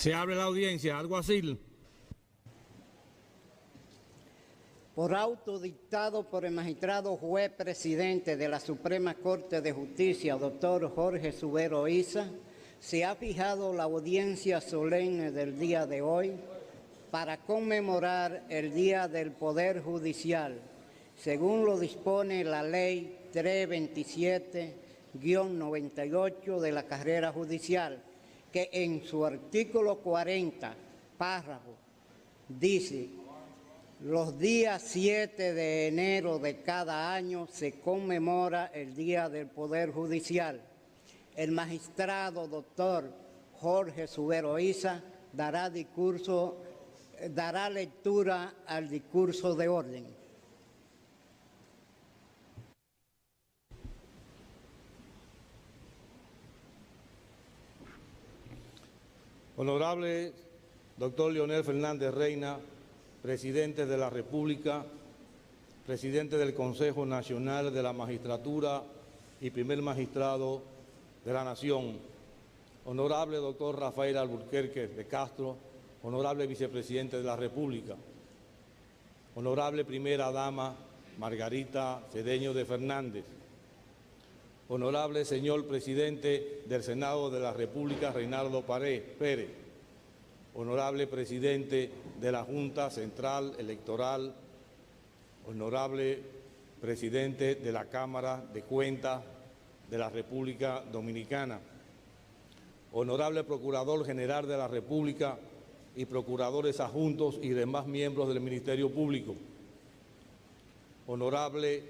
Se abre la audiencia. Alguacil. Por auto dictado por el magistrado juez presidente de la Suprema Corte de Justicia, doctor Jorge Subero Isa, se ha fijado la audiencia solemne del día de hoy para conmemorar el Día del Poder Judicial, según lo dispone la Ley 327-98 de la carrera judicial, que en su artículo 40, párrafo, dice: los días 7 de enero de cada año se conmemora el Día del Poder Judicial. El magistrado doctor Jorge Subero Isa dará lectura al discurso de orden. Honorable doctor Leonel Fernández Reina, presidente de la República, presidente del Consejo Nacional de la Magistratura y primer magistrado de la Nación, honorable doctor Rafael Alburquerque de Castro, honorable vicepresidente de la República, honorable primera dama Margarita Cedeño de Fernández, honorable señor presidente del Senado de la República Reinaldo Pérez, honorable presidente de la Junta Central Electoral, honorable presidente de la Cámara de Cuentas de la República Dominicana, honorable Procurador General de la República y procuradores adjuntos y demás miembros del Ministerio Público, honorable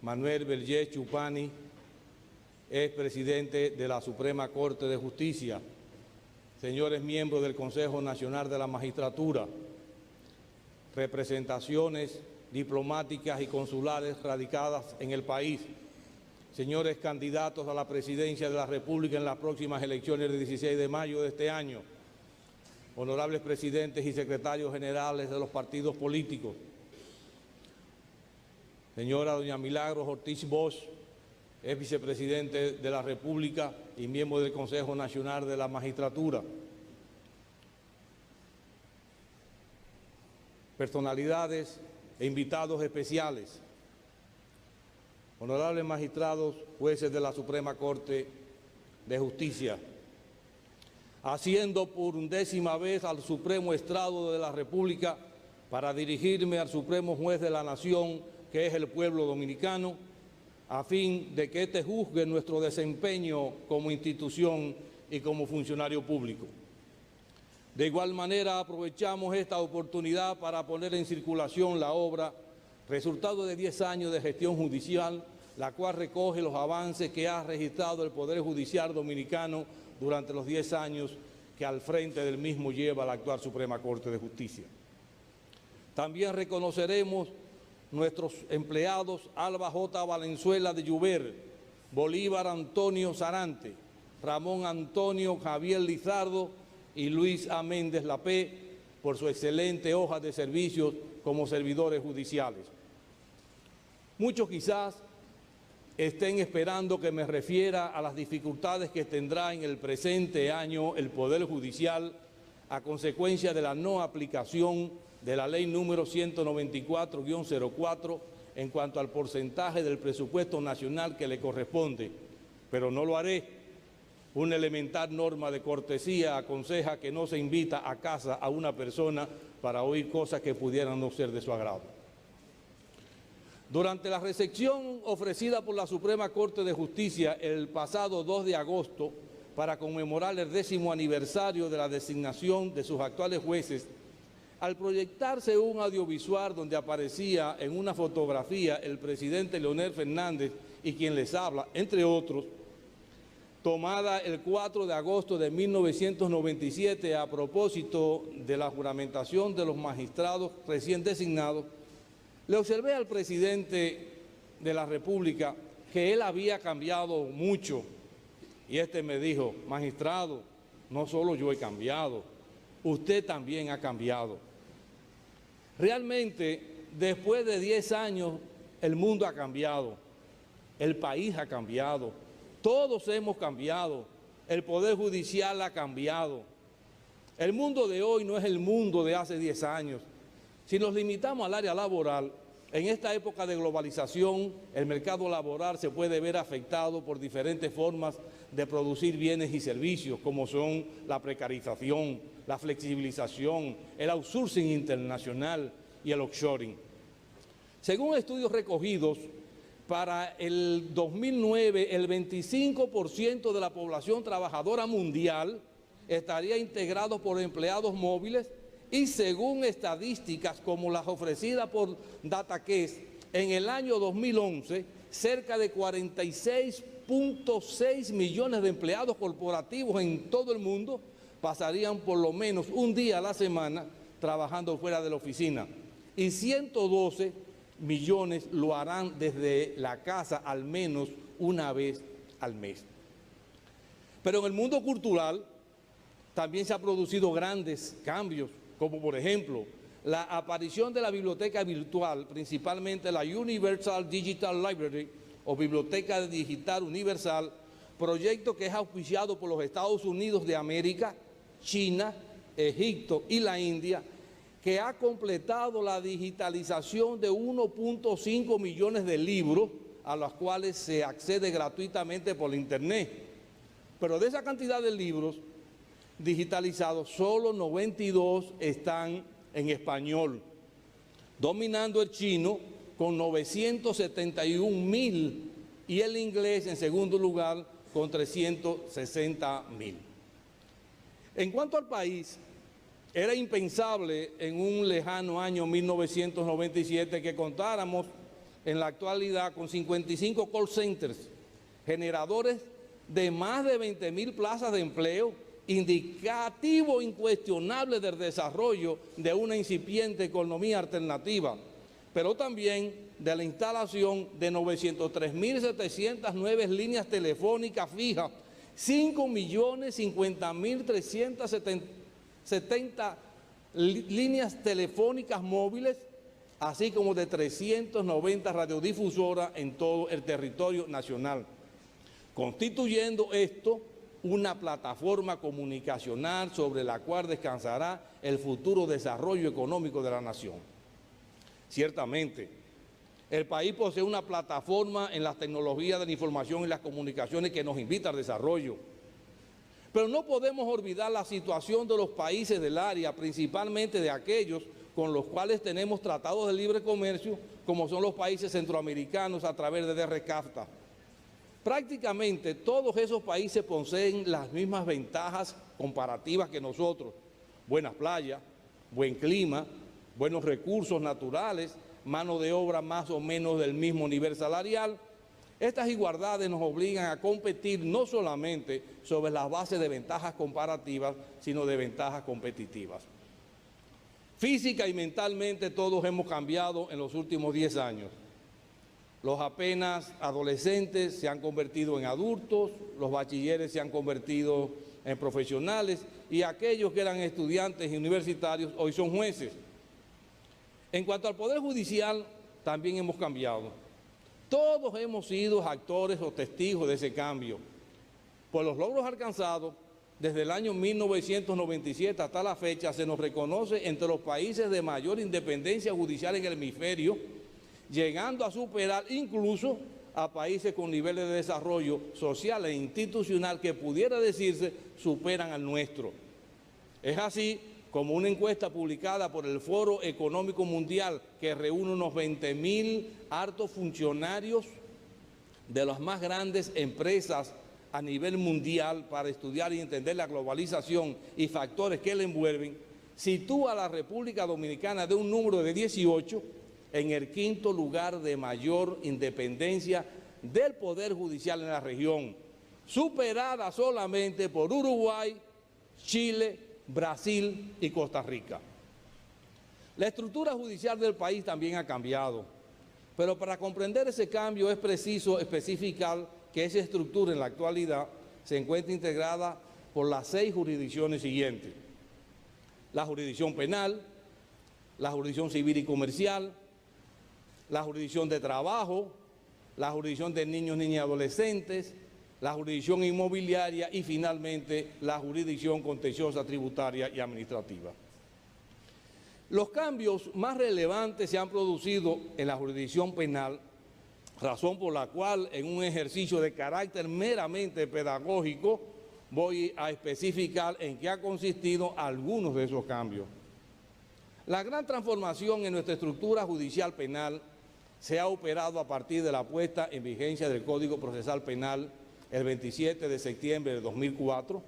Manuel Vergés Chupani, expresidente de la Suprema Corte de Justicia, señores miembros del Consejo Nacional de la Magistratura, representaciones diplomáticas y consulares radicadas en el país, señores candidatos a la presidencia de la República en las próximas elecciones del 16 de mayo de este año, honorables presidentes y secretarios generales de los partidos políticos, señora doña Milagros Ortiz Bosch, es vicepresidente de la República y miembro del Consejo Nacional de la Magistratura. Personalidades e invitados especiales, honorables magistrados, jueces de la Suprema Corte de Justicia, asciendo por 11ª vez al Supremo Estrado de la República para dirigirme al Supremo Juez de la Nación, que es el pueblo dominicano, a fin de que éste juzgue nuestro desempeño como institución y como funcionario público. De igual manera, aprovechamos esta oportunidad para poner en circulación la obra, resultado de 10 años de gestión judicial, la cual recoge los avances que ha registrado el Poder Judicial Dominicano durante los 10 años que al frente del mismo lleva la actual Suprema Corte de Justicia. También reconoceremos nuestros empleados Alba J. Valenzuela de Lluver, Bolívar Antonio Sarante, Ramón Antonio Javier Lizardo y Luis A. Méndez Lapé por su excelente hoja de servicios como servidores judiciales. Muchos quizás estén esperando que me refiera a las dificultades que tendrá en el presente año el Poder Judicial a consecuencia de la no aplicación de la ley número 194-04 en cuanto al porcentaje del presupuesto nacional que le corresponde, pero no lo haré. Una elemental norma de cortesía aconseja que no se invita a casa a una persona para oír cosas que pudieran no ser de su agrado. Durante la recepción ofrecida por la Suprema Corte de Justicia el pasado 2 de agosto para conmemorar el 10º aniversario de la designación de sus actuales jueces, al proyectarse un audiovisual donde aparecía en una fotografía el presidente Leonel Fernández y quien les habla, entre otros, tomada el 4 de agosto de 1997 a propósito de la juramentación de los magistrados recién designados, le observé al presidente de la República que él había cambiado mucho y este me dijo: magistrado, no solo yo he cambiado, usted también ha cambiado. Realmente, después de 10 años, el mundo ha cambiado, el país ha cambiado, todos hemos cambiado, el Poder Judicial ha cambiado. El mundo de hoy no es el mundo de hace 10 años. Si nos limitamos al área laboral, en esta época de globalización, el mercado laboral se puede ver afectado por diferentes formas de producir bienes y servicios, como son la precarización, la flexibilización, el outsourcing internacional y el offshoring. Según estudios recogidos, para el 2009, el 25% de la población trabajadora mundial estaría integrado por empleados móviles y según estadísticas como las ofrecidas por DataQuest, en el año 2011, cerca de 46.6 millones de empleados corporativos en todo el mundo pasarían por lo menos un día a la semana trabajando fuera de la oficina y 112 millones lo harán desde la casa al menos una vez al mes. Pero en el mundo cultural también se han producido grandes cambios, como por ejemplo la aparición de la biblioteca virtual, principalmente la Universal Digital Library o Biblioteca Digital Universal, proyecto que es auspiciado por los Estados Unidos de América, China, Egipto y la India, que ha completado la digitalización de 1.5 millones de libros a los cuales se accede gratuitamente por Internet. Pero de esa cantidad de libros digitalizados, solo 92 están en español, dominando el chino con 971.000 y el inglés en segundo lugar con 360.000. En cuanto al país, era impensable en un lejano año 1997 que contáramos en la actualidad con 55 call centers, generadores de más de 20.000 plazas de empleo, indicativo incuestionable del desarrollo de una incipiente economía alternativa, pero también de la instalación de 903.709 líneas telefónicas fijas, 5.050.370 líneas telefónicas móviles, así como de 390 radiodifusoras en todo el territorio nacional, constituyendo esto una plataforma comunicacional sobre la cual descansará el futuro desarrollo económico de la nación. Ciertamente, el país posee una plataforma en las tecnologías de la información y las comunicaciones que nos invita al desarrollo. Pero no podemos olvidar la situación de los países del área, principalmente de aquellos con los cuales tenemos tratados de libre comercio, como son los países centroamericanos a través de DRCAFTA. Prácticamente todos esos países poseen las mismas ventajas comparativas que nosotros: buenas playas, buen clima, buenos recursos naturales, mano de obra más o menos del mismo nivel salarial. Estas igualdades nos obligan a competir no solamente sobre las bases de ventajas comparativas, sino de ventajas competitivas. Física y mentalmente todos hemos cambiado en los últimos 10 años. Los apenas adolescentes se han convertido en adultos, los bachilleres se han convertido en profesionales y aquellos que eran estudiantes y universitarios hoy son jueces. En cuanto al Poder Judicial, también hemos cambiado. Todos hemos sido actores o testigos de ese cambio. Por los logros alcanzados, desde el año 1997 hasta la fecha, se nos reconoce entre los países de mayor independencia judicial en el hemisferio, llegando a superar incluso a países con niveles de desarrollo social e institucional que pudiera decirse superan al nuestro. Es así como una encuesta publicada por el Foro Económico Mundial, que reúne unos 20.000 altos funcionarios de las más grandes empresas a nivel mundial para estudiar y entender la globalización y factores que la envuelven, sitúa a la República Dominicana de un número de 18 en el quinto lugar de mayor independencia del Poder Judicial en la región, superada solamente por Uruguay, Chile, Brasil y Costa Rica. La estructura judicial del país también ha cambiado, pero para comprender ese cambio es preciso especificar que esa estructura en la actualidad se encuentra integrada por las 6 jurisdicciones siguientes: la jurisdicción penal, la jurisdicción civil y comercial, la jurisdicción de trabajo, la jurisdicción de niños, niñas y adolescentes, la jurisdicción inmobiliaria y finalmente la jurisdicción contenciosa tributaria y administrativa. Los cambios más relevantes se han producido en la jurisdicción penal, razón por la cual en un ejercicio de carácter meramente pedagógico voy a especificar en qué ha consistido algunos de esos cambios. La gran transformación en nuestra estructura judicial penal se ha operado a partir de la puesta en vigencia del Código Procesal Penal el 27 de septiembre de 2004.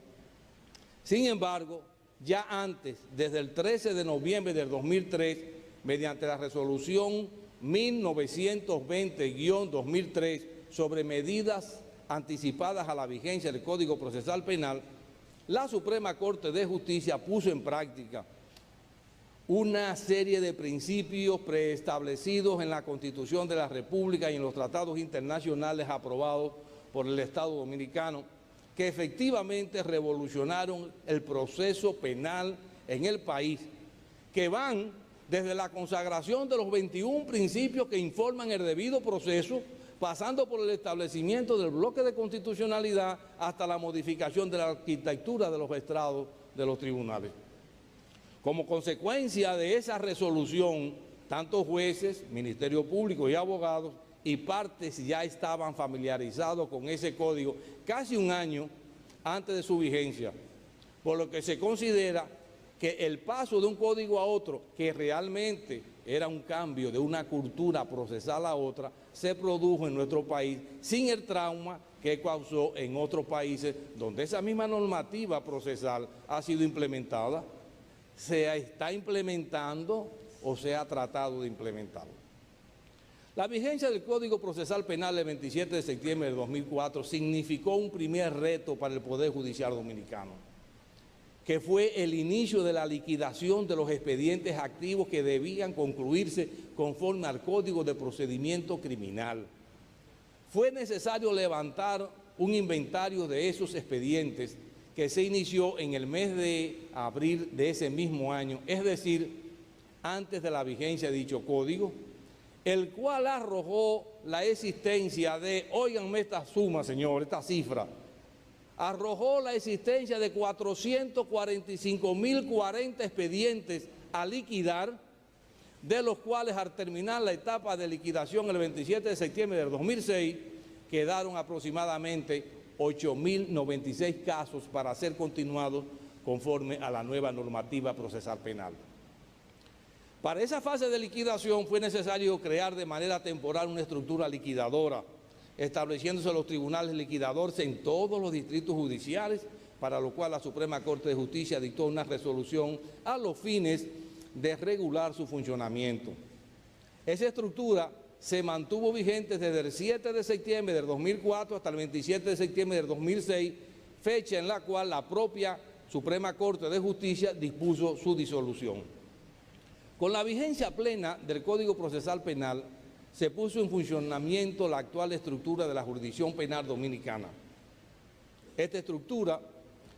Sin embargo, ya antes, desde el 13 de noviembre del 2003, mediante la resolución 1920-2003 sobre medidas anticipadas a la vigencia del Código Procesal Penal, la Suprema Corte de Justicia puso en práctica una serie de principios preestablecidos en la Constitución de la República y en los tratados internacionales aprobados por el Estado Dominicano, que efectivamente revolucionaron el proceso penal en el país, que van desde la consagración de los 21 principios que informan el debido proceso, pasando por el establecimiento del bloque de constitucionalidad hasta la modificación de la arquitectura de los estrados de los tribunales. Como consecuencia de esa resolución, tanto jueces, Ministerio Público y abogados y partes ya estaban familiarizados con ese código casi un año antes de su vigencia, por lo que se considera que el paso de un código a otro, que realmente era un cambio de una cultura procesal a otra, se produjo en nuestro país sin el trauma que causó en otros países donde esa misma normativa procesal ha sido implementada, se está implementando o se ha tratado de implementar. La vigencia del Código Procesal Penal el 27 de septiembre de 2004 significó un primer reto para el Poder Judicial Dominicano, que fue el inicio de la liquidación de los expedientes activos que debían concluirse conforme al Código de Procedimiento Criminal. Fue necesario levantar un inventario de esos expedientes que se inició en el mes de abril de ese mismo año, es decir, antes de la vigencia de dicho código, el cual arrojó la existencia de, óiganme esta suma, señor, esta cifra, arrojó la existencia de 445.040 expedientes a liquidar, de los cuales al terminar la etapa de liquidación el 27 de septiembre del 2006, quedaron aproximadamente 8.096 casos para ser continuados conforme a la nueva normativa procesal penal. Para esa fase de liquidación fue necesario crear de manera temporal una estructura liquidadora, estableciéndose los tribunales liquidadores en todos los distritos judiciales, para lo cual la Suprema Corte de Justicia dictó una resolución a los fines de regular su funcionamiento. Esa estructura se mantuvo vigente desde el 7 de septiembre del 2004 hasta el 27 de septiembre del 2006, fecha en la cual la propia Suprema Corte de Justicia dispuso su disolución. Con la vigencia plena del Código Procesal Penal, se puso en funcionamiento la actual estructura de la jurisdicción penal dominicana. Esta estructura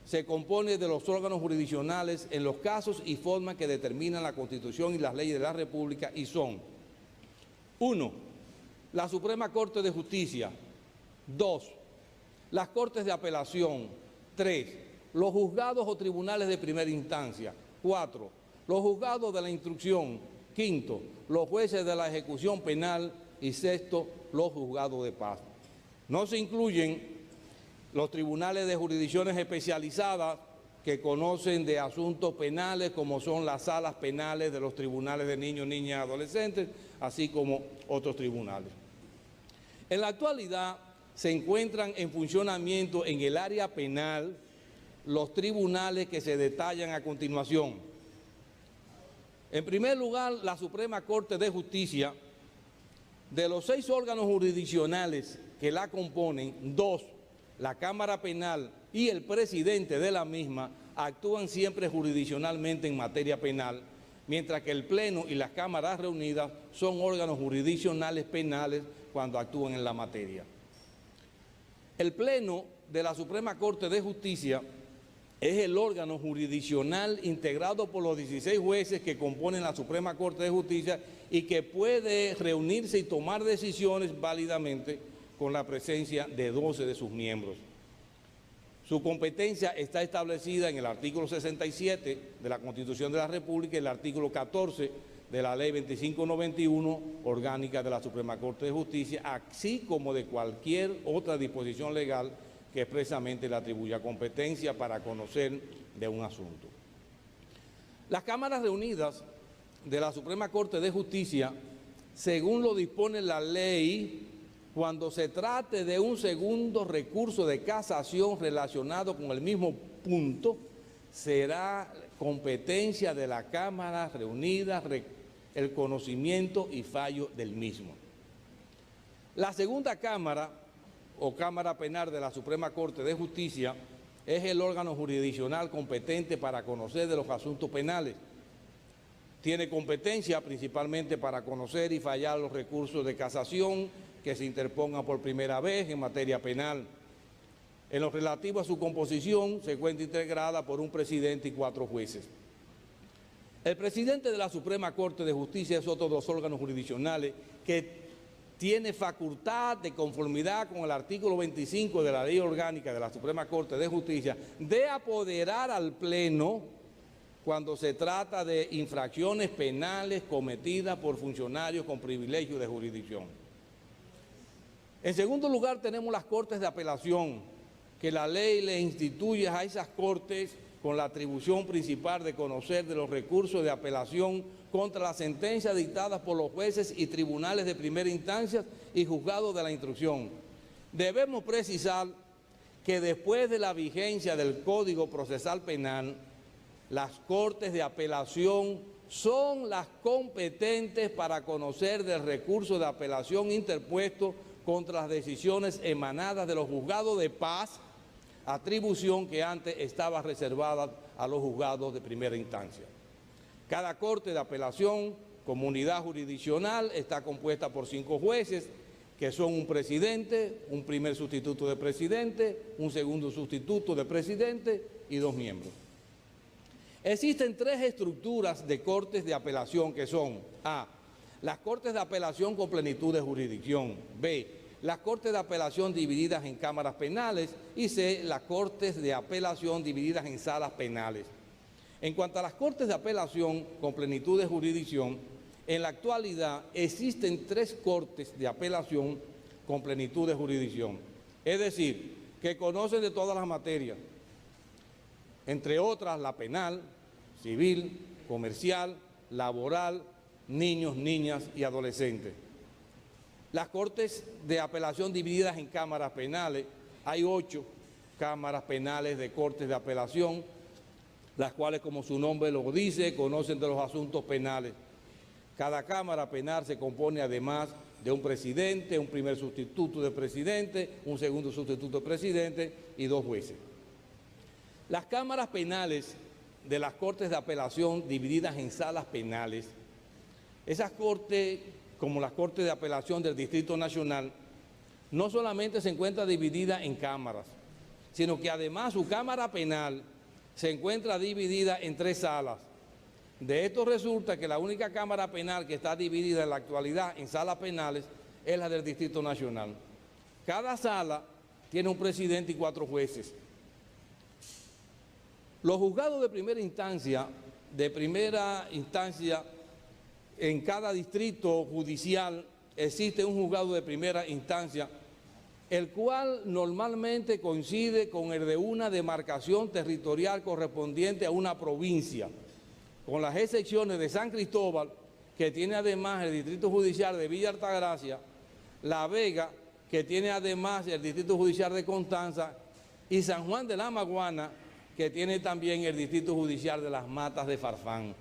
se compone de los órganos jurisdiccionales en los casos y formas que determinan la Constitución y las leyes de la República y son: 1. La Suprema Corte de Justicia. 2. Las Cortes de Apelación. 3. Los juzgados o tribunales de primera instancia. 4. Los juzgados de la instrucción. 5. Los jueces de la ejecución penal. Y 6. Los juzgados de paz. No se incluyen los tribunales de jurisdicciones especializadas que conocen de asuntos penales, como son las salas penales de los tribunales de niños, niñas y adolescentes, así como otros tribunales. En la actualidad se encuentran en funcionamiento en el área penal los tribunales que se detallan a continuación. En primer lugar, la Suprema Corte de Justicia. De los 6 órganos jurisdiccionales que la componen, 2, la Cámara Penal y el presidente de la misma, actúan siempre jurisdiccionalmente en materia penal, mientras que el Pleno y las Cámaras reunidas son órganos jurisdiccionales penales cuando actúan en la materia. El Pleno de la Suprema Corte de Justicia es el órgano jurisdiccional integrado por los 16 jueces que componen la Suprema Corte de Justicia y que puede reunirse y tomar decisiones válidamente con la presencia de 12 de sus miembros. Su competencia está establecida en el artículo 67 de la Constitución de la República y el artículo 14 de la Ley 2591, orgánica de la Suprema Corte de Justicia, así como de cualquier otra disposición legal que expresamente le atribuya competencia para conocer de un asunto. Las cámaras reunidas de la Suprema Corte de Justicia, según lo dispone la ley, cuando se trate de un segundo recurso de casación relacionado con el mismo punto, será competencia de la Cámara reunida el conocimiento y fallo del mismo. La segunda Cámara, o Cámara Penal de la Suprema Corte de Justicia, es el órgano jurisdiccional competente para conocer de los asuntos penales. Tiene competencia principalmente para conocer y fallar los recursos de casación que se interpongan por primera vez en materia penal. En lo relativo a su composición, se encuentra integrada por un presidente y 4 jueces. El presidente de la Suprema Corte de Justicia es otro de los órganos jurisdiccionales que tiene facultad de conformidad con el artículo 25 de la Ley Orgánica de la Suprema Corte de Justicia de apoderar al Pleno cuando se trata de infracciones penales cometidas por funcionarios con privilegio de jurisdicción. En segundo lugar, tenemos las Cortes de Apelación, que la ley le instituye a esas Cortes con la atribución principal de conocer de los recursos de apelación contra las sentencias dictadas por los jueces y tribunales de primera instancia y juzgados de la instrucción. Debemos precisar que después de la vigencia del Código Procesal Penal, las Cortes de Apelación son las competentes para conocer del recurso de apelación interpuesto contra las decisiones emanadas de los juzgados de paz, atribución que antes estaba reservada a los juzgados de primera instancia. Cada Corte de Apelación, como unidad jurisdiccional, está compuesta por 5 jueces, que son un presidente, un primer sustituto de presidente, un segundo sustituto de presidente y 2 miembros. Existen 3 estructuras de Cortes de Apelación que son: A, las Cortes de Apelación con plenitud de jurisdicción; B, las Cortes de Apelación divididas en cámaras penales; y C, las Cortes de Apelación divididas en salas penales. En cuanto a las Cortes de Apelación con plenitud de jurisdicción, en la actualidad existen 3 Cortes de Apelación con plenitud de jurisdicción, es decir, que conocen de todas las materias, entre otras la penal, civil, comercial, laboral, niños, niñas y adolescentes. Las Cortes de Apelación divididas en cámaras penales, hay 8 cámaras penales de Cortes de Apelación, las cuales, como su nombre lo dice, conocen de los asuntos penales. Cada cámara penal se compone además de un presidente, un primer sustituto de presidente, un segundo sustituto de presidente y 2 jueces. Las cámaras penales de las Cortes de Apelación divididas en salas penales, esas cortes, como las Cortes de Apelación del Distrito Nacional, no solamente se encuentra dividida en cámaras, sino que además su cámara penal se encuentra dividida en 3 salas. De esto resulta que la única cámara penal que está dividida en la actualidad en salas penales es la del Distrito Nacional. Cada sala tiene un presidente y 4 jueces. Los juzgados de primera instancia, en cada distrito judicial existe un juzgado de primera instancia, el cual normalmente coincide con el de una demarcación territorial correspondiente a una provincia, con las excepciones de San Cristóbal, que tiene además el Distrito Judicial de Villa Altagracia, La Vega, que tiene además el Distrito Judicial de Constanza, y San Juan de la Maguana, que tiene también el Distrito Judicial de Las Matas de Farfán.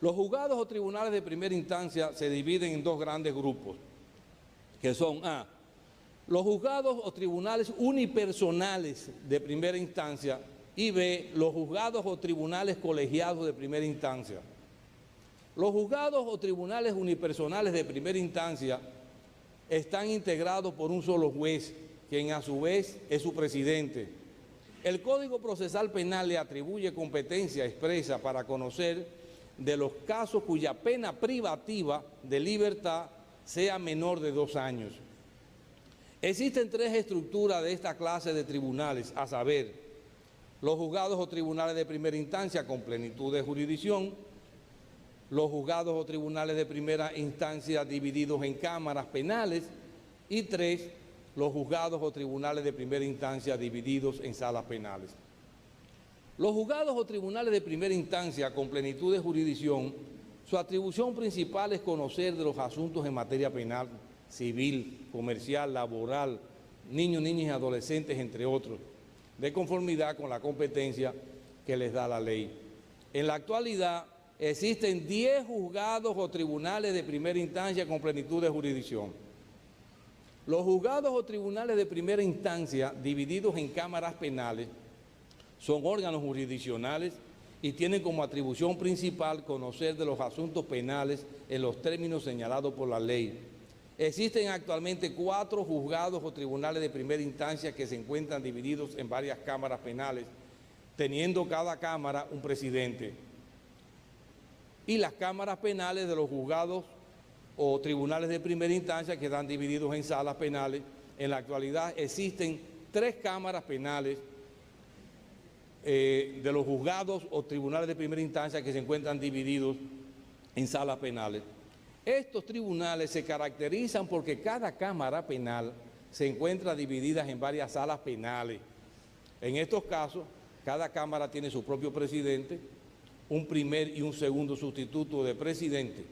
Los juzgados o tribunales de primera instancia se dividen en 2 grandes grupos, que son: A, los juzgados o tribunales unipersonales de primera instancia, y B, los juzgados o tribunales colegiados de primera instancia. Los juzgados o tribunales unipersonales de primera instancia están integrados por un solo juez, quien a su vez es su presidente. El Código Procesal Penal le atribuye competencia expresa para conocer de los casos cuya pena privativa de libertad sea menor de 2 años. Existen tres estructuras de esta clase de tribunales, a saber, los juzgados o tribunales de primera instancia con plenitud de jurisdicción, los juzgados o tribunales de primera instancia divididos en cámaras penales y tres, los juzgados o tribunales de primera instancia divididos en salas penales. Los juzgados o tribunales de primera instancia con plenitud de jurisdicción, su atribución principal es conocer de los asuntos en materia penal, civil, comercial, laboral, niños, niñas y adolescentes, entre otros, de conformidad con la competencia que les da la ley. En la actualidad existen 10 juzgados o tribunales de primera instancia con plenitud de jurisdicción. Los juzgados o tribunales de primera instancia divididos en cámaras penales son órganos jurisdiccionales y tienen como atribución principal conocer de los asuntos penales en los términos señalados por la ley. Existen actualmente 4 juzgados o tribunales de primera instancia que se encuentran divididos en varias cámaras penales, teniendo cada cámara un presidente. Y las cámaras penales de los juzgados o tribunales de primera instancia que están divididos en salas penales. En la actualidad existen 3 cámaras penales de los juzgados o tribunales de primera instancia que se encuentran divididos en salas penales. Estos tribunales se caracterizan porque cada cámara penal se encuentra dividida en varias salas penales. En estos casos, cada cámara tiene su propio presidente, un primer y un segundo sustituto de presidente.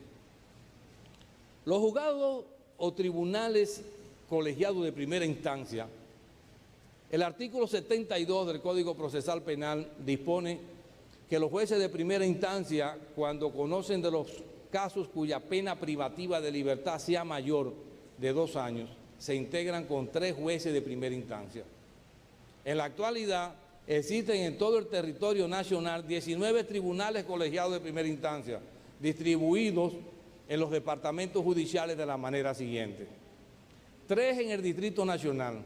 Los juzgados o tribunales colegiados de primera instancia, el artículo 72 del Código Procesal Penal dispone que los jueces de primera instancia, cuando conocen de los casos cuya pena privativa de libertad sea mayor de 2 años, se integran con 3 jueces de primera instancia. En la actualidad existen en todo el territorio nacional 19 tribunales colegiados de primera instancia, distribuidos en los departamentos judiciales de la manera siguiente: 3 en el Distrito Nacional,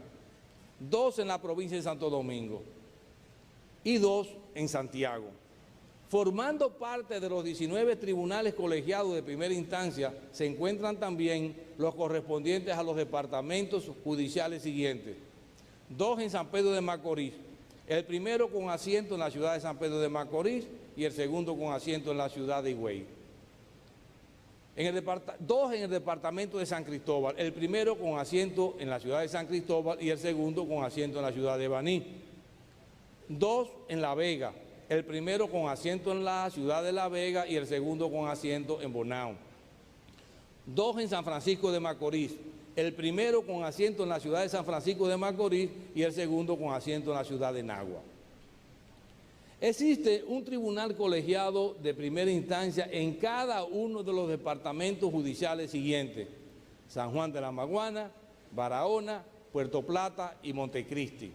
2 en la provincia de Santo Domingo y 2 en Santiago. Formando parte de los 19 tribunales colegiados de primera instancia se encuentran también los correspondientes a los departamentos judiciales siguientes: 2 en San Pedro de Macorís, el primero con asiento en la ciudad de San Pedro de Macorís y el segundo con asiento en la ciudad de Higüey. 2 en el departamento de San Cristóbal, el primero con asiento en la ciudad de San Cristóbal y el segundo con asiento en la ciudad de Baní. 2 en La Vega, el primero con asiento en la ciudad de La Vega y el segundo con asiento en Bonao. 2 en San Francisco de Macorís, el primero con asiento en la ciudad de San Francisco de Macorís y el segundo con asiento en la ciudad de Nagua. Existe un tribunal colegiado de primera instancia en cada uno de los departamentos judiciales siguientes: San Juan de la Maguana, Barahona, Puerto Plata y Montecristi.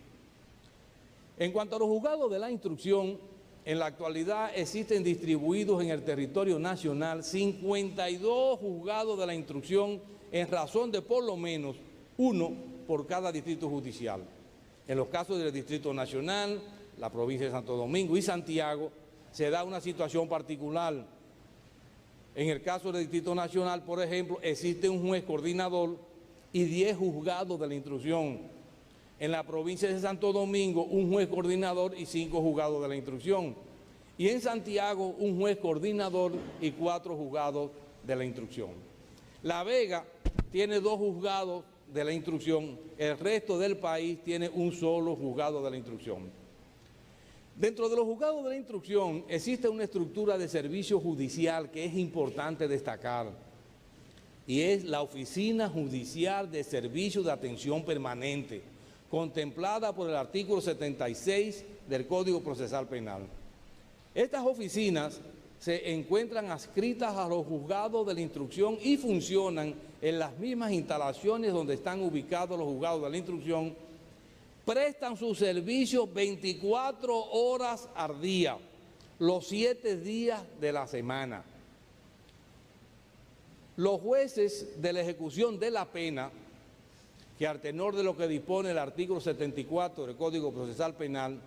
En cuanto a los juzgados de la instrucción, en la actualidad existen distribuidos en el territorio nacional 52 juzgados de la instrucción en razón de por lo menos 1 por cada distrito judicial. En los casos del Distrito Nacional, la provincia de Santo Domingo y Santiago, se da una situación particular. En el caso del Distrito Nacional, por ejemplo, existe un juez coordinador y 10 juzgados de la instrucción. En la provincia de Santo Domingo, un juez coordinador y 5 juzgados de la instrucción. Y en Santiago, un juez coordinador y 4 juzgados de la instrucción. La Vega tiene 2 juzgados de la instrucción, el resto del país tiene un solo juzgado de la instrucción. Dentro de los juzgados de la instrucción existe una estructura de servicio judicial que es importante destacar, y es la Oficina Judicial de Servicio de Atención Permanente, contemplada por el artículo 76 del Código Procesal Penal. Estas oficinas se encuentran adscritas a los juzgados de la instrucción y funcionan en las mismas instalaciones donde están ubicados los juzgados de la instrucción. Prestan sus servicios 24 horas al día, los 7 días de la semana. Los jueces de la ejecución de la pena, que al tenor de lo que dispone el artículo 74 del Código Procesal Penal,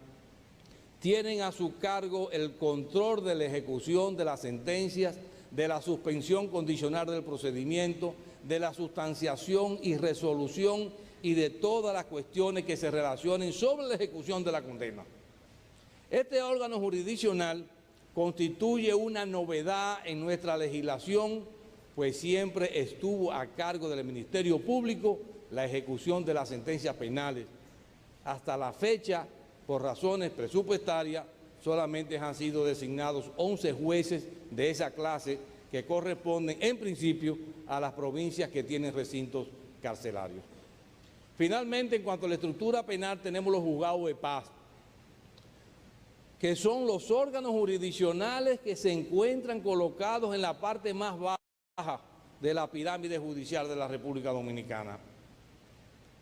tienen a su cargo el control de la ejecución de las sentencias, de la suspensión condicional del procedimiento, de la sustanciación y resolución y de todas las cuestiones que se relacionen sobre la ejecución de la condena. Este órgano jurisdiccional constituye una novedad en nuestra legislación, pues siempre estuvo a cargo del Ministerio Público la ejecución de las sentencias penales. Hasta la fecha, por razones presupuestarias, solamente han sido designados 11 jueces de esa clase que corresponden en principio a las provincias que tienen recintos carcelarios. Finalmente, en cuanto a la estructura penal, tenemos los juzgados de paz, que son los órganos jurisdiccionales que se encuentran colocados en la parte más baja de la pirámide judicial de la República Dominicana.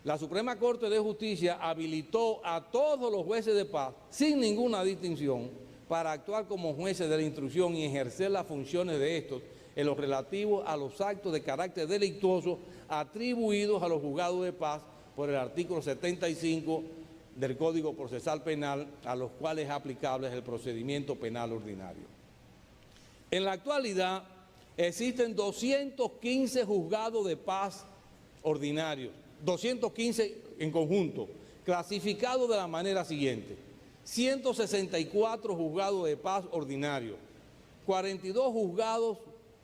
La Suprema Corte de Justicia habilitó a todos los jueces de paz, sin ninguna distinción, para actuar como jueces de la instrucción y ejercer las funciones de estos en lo relativo a los actos de carácter delictuoso atribuidos a los juzgados de paz por el artículo 75 del Código Procesal Penal, a los cuales es aplicable el procedimiento penal ordinario. En la actualidad existen 215 juzgados de paz ordinarios, 215 en conjunto, clasificados de la manera siguiente: 164 juzgados de paz ordinarios, 42 juzgados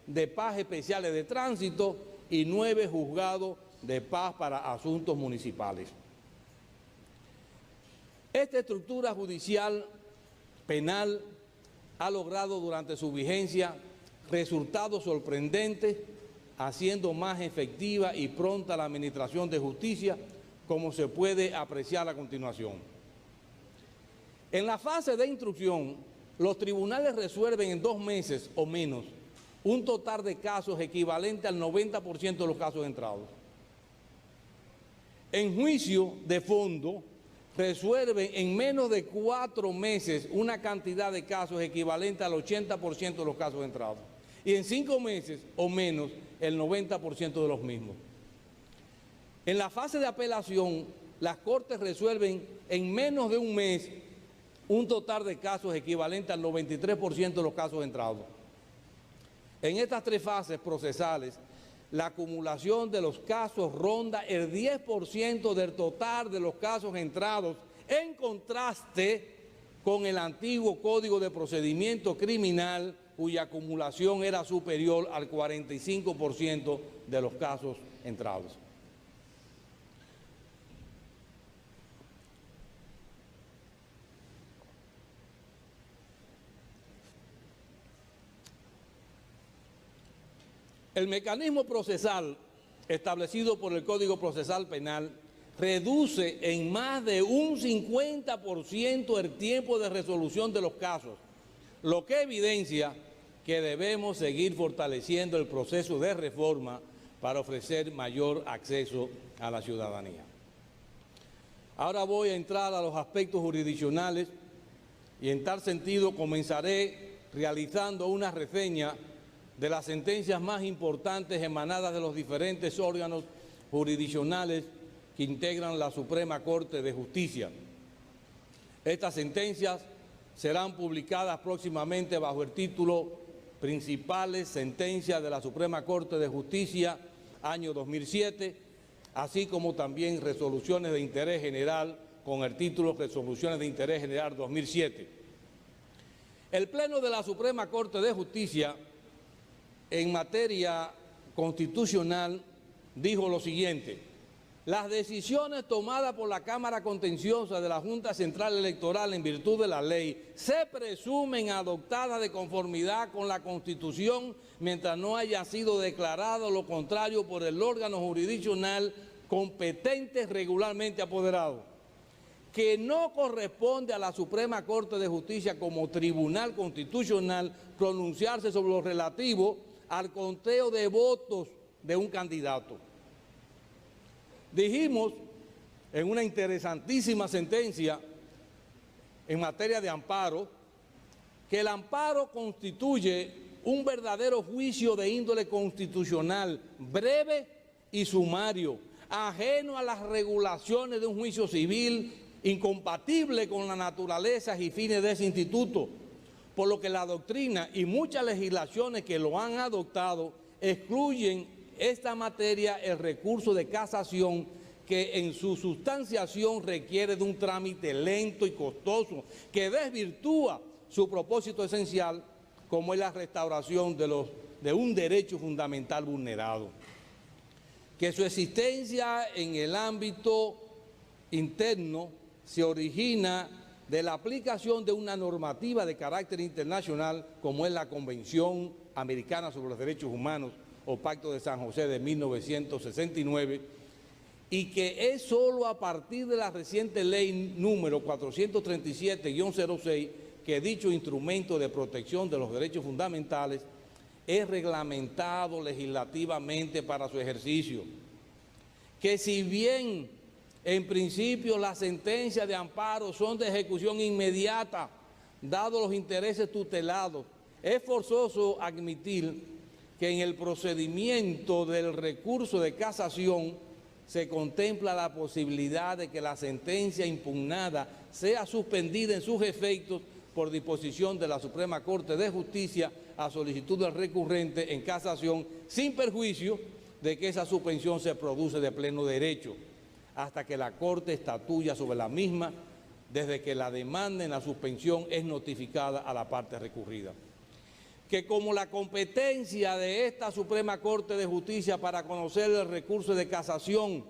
de paz especiales de tránsito y 9 juzgados de paz para asuntos municipales. Esta estructura judicial penal ha logrado durante su vigencia resultados sorprendentes, haciendo más efectiva y pronta la administración de justicia, como se puede apreciar a continuación. En la fase de instrucción, los tribunales resuelven en 2 meses o menos un total de casos equivalente al 90% de los casos entrados. En juicio de fondo, resuelven en menos de 4 meses una cantidad de casos equivalente al 80% de los casos entrados. Y en 5 meses o menos, el 90% de los mismos. En la fase de apelación, las Cortes resuelven en menos de un mes un total de casos equivalente al 93% de los casos entrados. En estas 3 fases procesales, la acumulación de los casos ronda el 10% del total de los casos entrados, en contraste con el antiguo Código de Procedimiento Criminal, cuya acumulación era superior al 45% de los casos entrados. El mecanismo procesal establecido por el Código Procesal Penal reduce en más de un 50% el tiempo de resolución de los casos, lo que evidencia que debemos seguir fortaleciendo el proceso de reforma para ofrecer mayor acceso a la ciudadanía. Ahora voy a entrar a los aspectos jurisdiccionales y en tal sentido comenzaré realizando una reseña de las sentencias más importantes emanadas de los diferentes órganos jurisdiccionales que integran la Suprema Corte de Justicia. Estas sentencias serán publicadas próximamente bajo el título Principales Sentencias de la Suprema Corte de Justicia, año 2007, así como también resoluciones de interés general con el título Resoluciones de Interés General 2007. El Pleno de la Suprema Corte de Justicia, en materia constitucional, dijo lo siguiente: las decisiones tomadas por la Cámara Contenciosa de la Junta Central Electoral en virtud de la ley se presumen adoptadas de conformidad con la Constitución mientras no haya sido declarado lo contrario por el órgano jurisdiccional competente regularmente apoderado, que no corresponde a la Suprema Corte de Justicia como tribunal constitucional pronunciarse sobre lo relativo al conteo de votos de un candidato. Dijimos en una interesantísima sentencia en materia de amparo que el amparo constituye un verdadero juicio de índole constitucional, breve y sumario, ajeno a las regulaciones de un juicio civil, incompatible con la naturaleza y fines de ese instituto, por lo que la doctrina y muchas legislaciones que lo han adoptado excluyen esta materia el recurso de casación que en su sustanciación requiere de un trámite lento y costoso que desvirtúa su propósito esencial, como es la restauración de un derecho fundamental vulnerado. Que su existencia en el ámbito interno se origina de la aplicación de una normativa de carácter internacional como es la Convención Americana sobre los Derechos Humanos o Pacto de San José de 1969, y que es solo a partir de la reciente ley número 437-06 que dicho instrumento de protección de los derechos fundamentales es reglamentado legislativamente para su ejercicio. Que si bien en principio las sentencias de amparo son de ejecución inmediata, dados los intereses tutelados, es forzoso admitir que en el procedimiento del recurso de casación se contempla la posibilidad de que la sentencia impugnada sea suspendida en sus efectos por disposición de la Suprema Corte de Justicia a solicitud del recurrente en casación, sin perjuicio de que esa suspensión se produce de pleno derecho, hasta que la Corte estatuya sobre la misma, desde que la demanda en la suspensión es notificada a la parte recurrida. Que como la competencia de esta Suprema Corte de Justicia para conocer el recurso de casación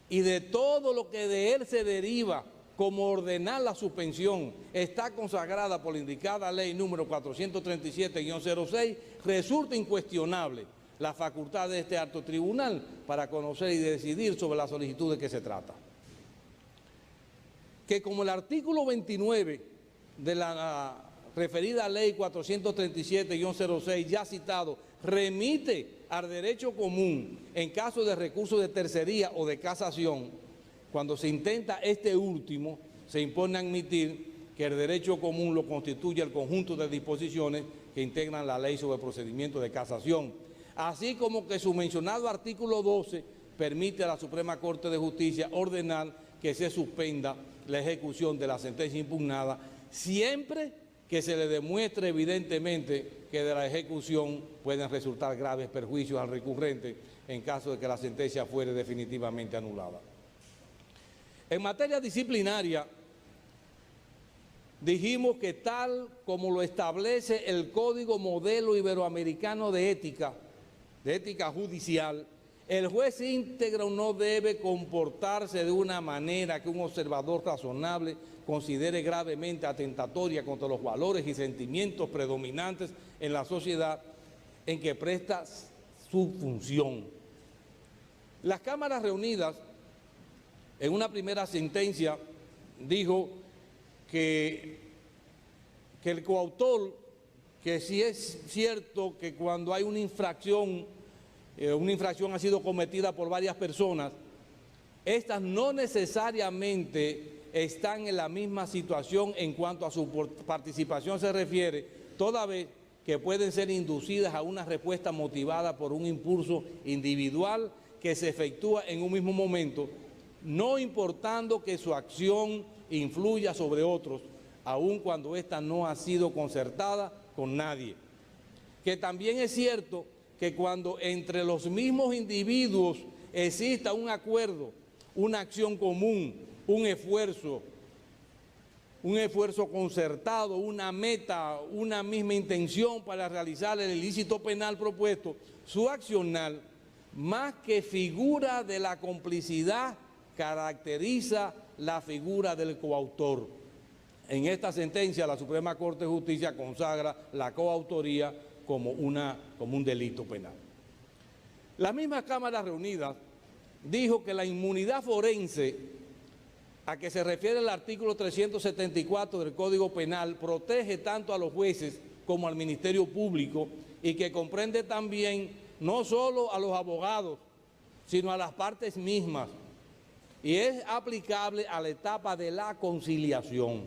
y de todo lo que de él se deriva, como ordenar la suspensión, está consagrada por la indicada ley número 437-06, resulta incuestionable la facultad de este alto tribunal para conocer y decidir sobre la solicitud de que se trata. Que como el artículo 29 de la referida ley 437-06 ya citado remite al derecho común en caso de recurso de tercería o de casación, cuando se intenta este último, se impone admitir que el derecho común lo constituye el conjunto de disposiciones que integran la ley sobre procedimiento de casación, así como que su mencionado artículo 12 permite a la Suprema Corte de Justicia ordenar que se suspenda la ejecución de la sentencia impugnada, siempre que se le demuestre evidentemente que de la ejecución pueden resultar graves perjuicios al recurrente en caso de que la sentencia fuere definitivamente anulada. En materia disciplinaria, dijimos que tal como lo establece el Código Modelo Iberoamericano de Ética Judicial, el juez íntegro no debe comportarse de una manera que un observador razonable considere gravemente atentatoria contra los valores y sentimientos predominantes en la sociedad en que presta su función. Las cámaras reunidas en una primera sentencia dijo que el coautor, que sí es cierto que cuando hay una infracción ha sido cometida por varias personas, estas no necesariamente están en la misma situación en cuanto a su participación se refiere, toda vez que pueden ser inducidas a una respuesta motivada por un impulso individual que se efectúa en un mismo momento, no importando que su acción influya sobre otros, aun cuando ésta no ha sido concertada con nadie. Que también es cierto que cuando entre los mismos individuos exista un acuerdo, una acción común, un esfuerzo concertado, una meta, una misma intención para realizar el ilícito penal propuesto, su accionar, más que figura de la complicidad, caracteriza la figura del coautor. En esta sentencia, la Suprema Corte de Justicia consagra la coautoría como un delito penal. La misma Cámara reunida dijo que la inmunidad forense a que se refiere el artículo 374 del Código Penal protege tanto a los jueces como al Ministerio Público y que comprende también no solo a los abogados, sino a las partes mismas, y es aplicable a la etapa de la conciliación.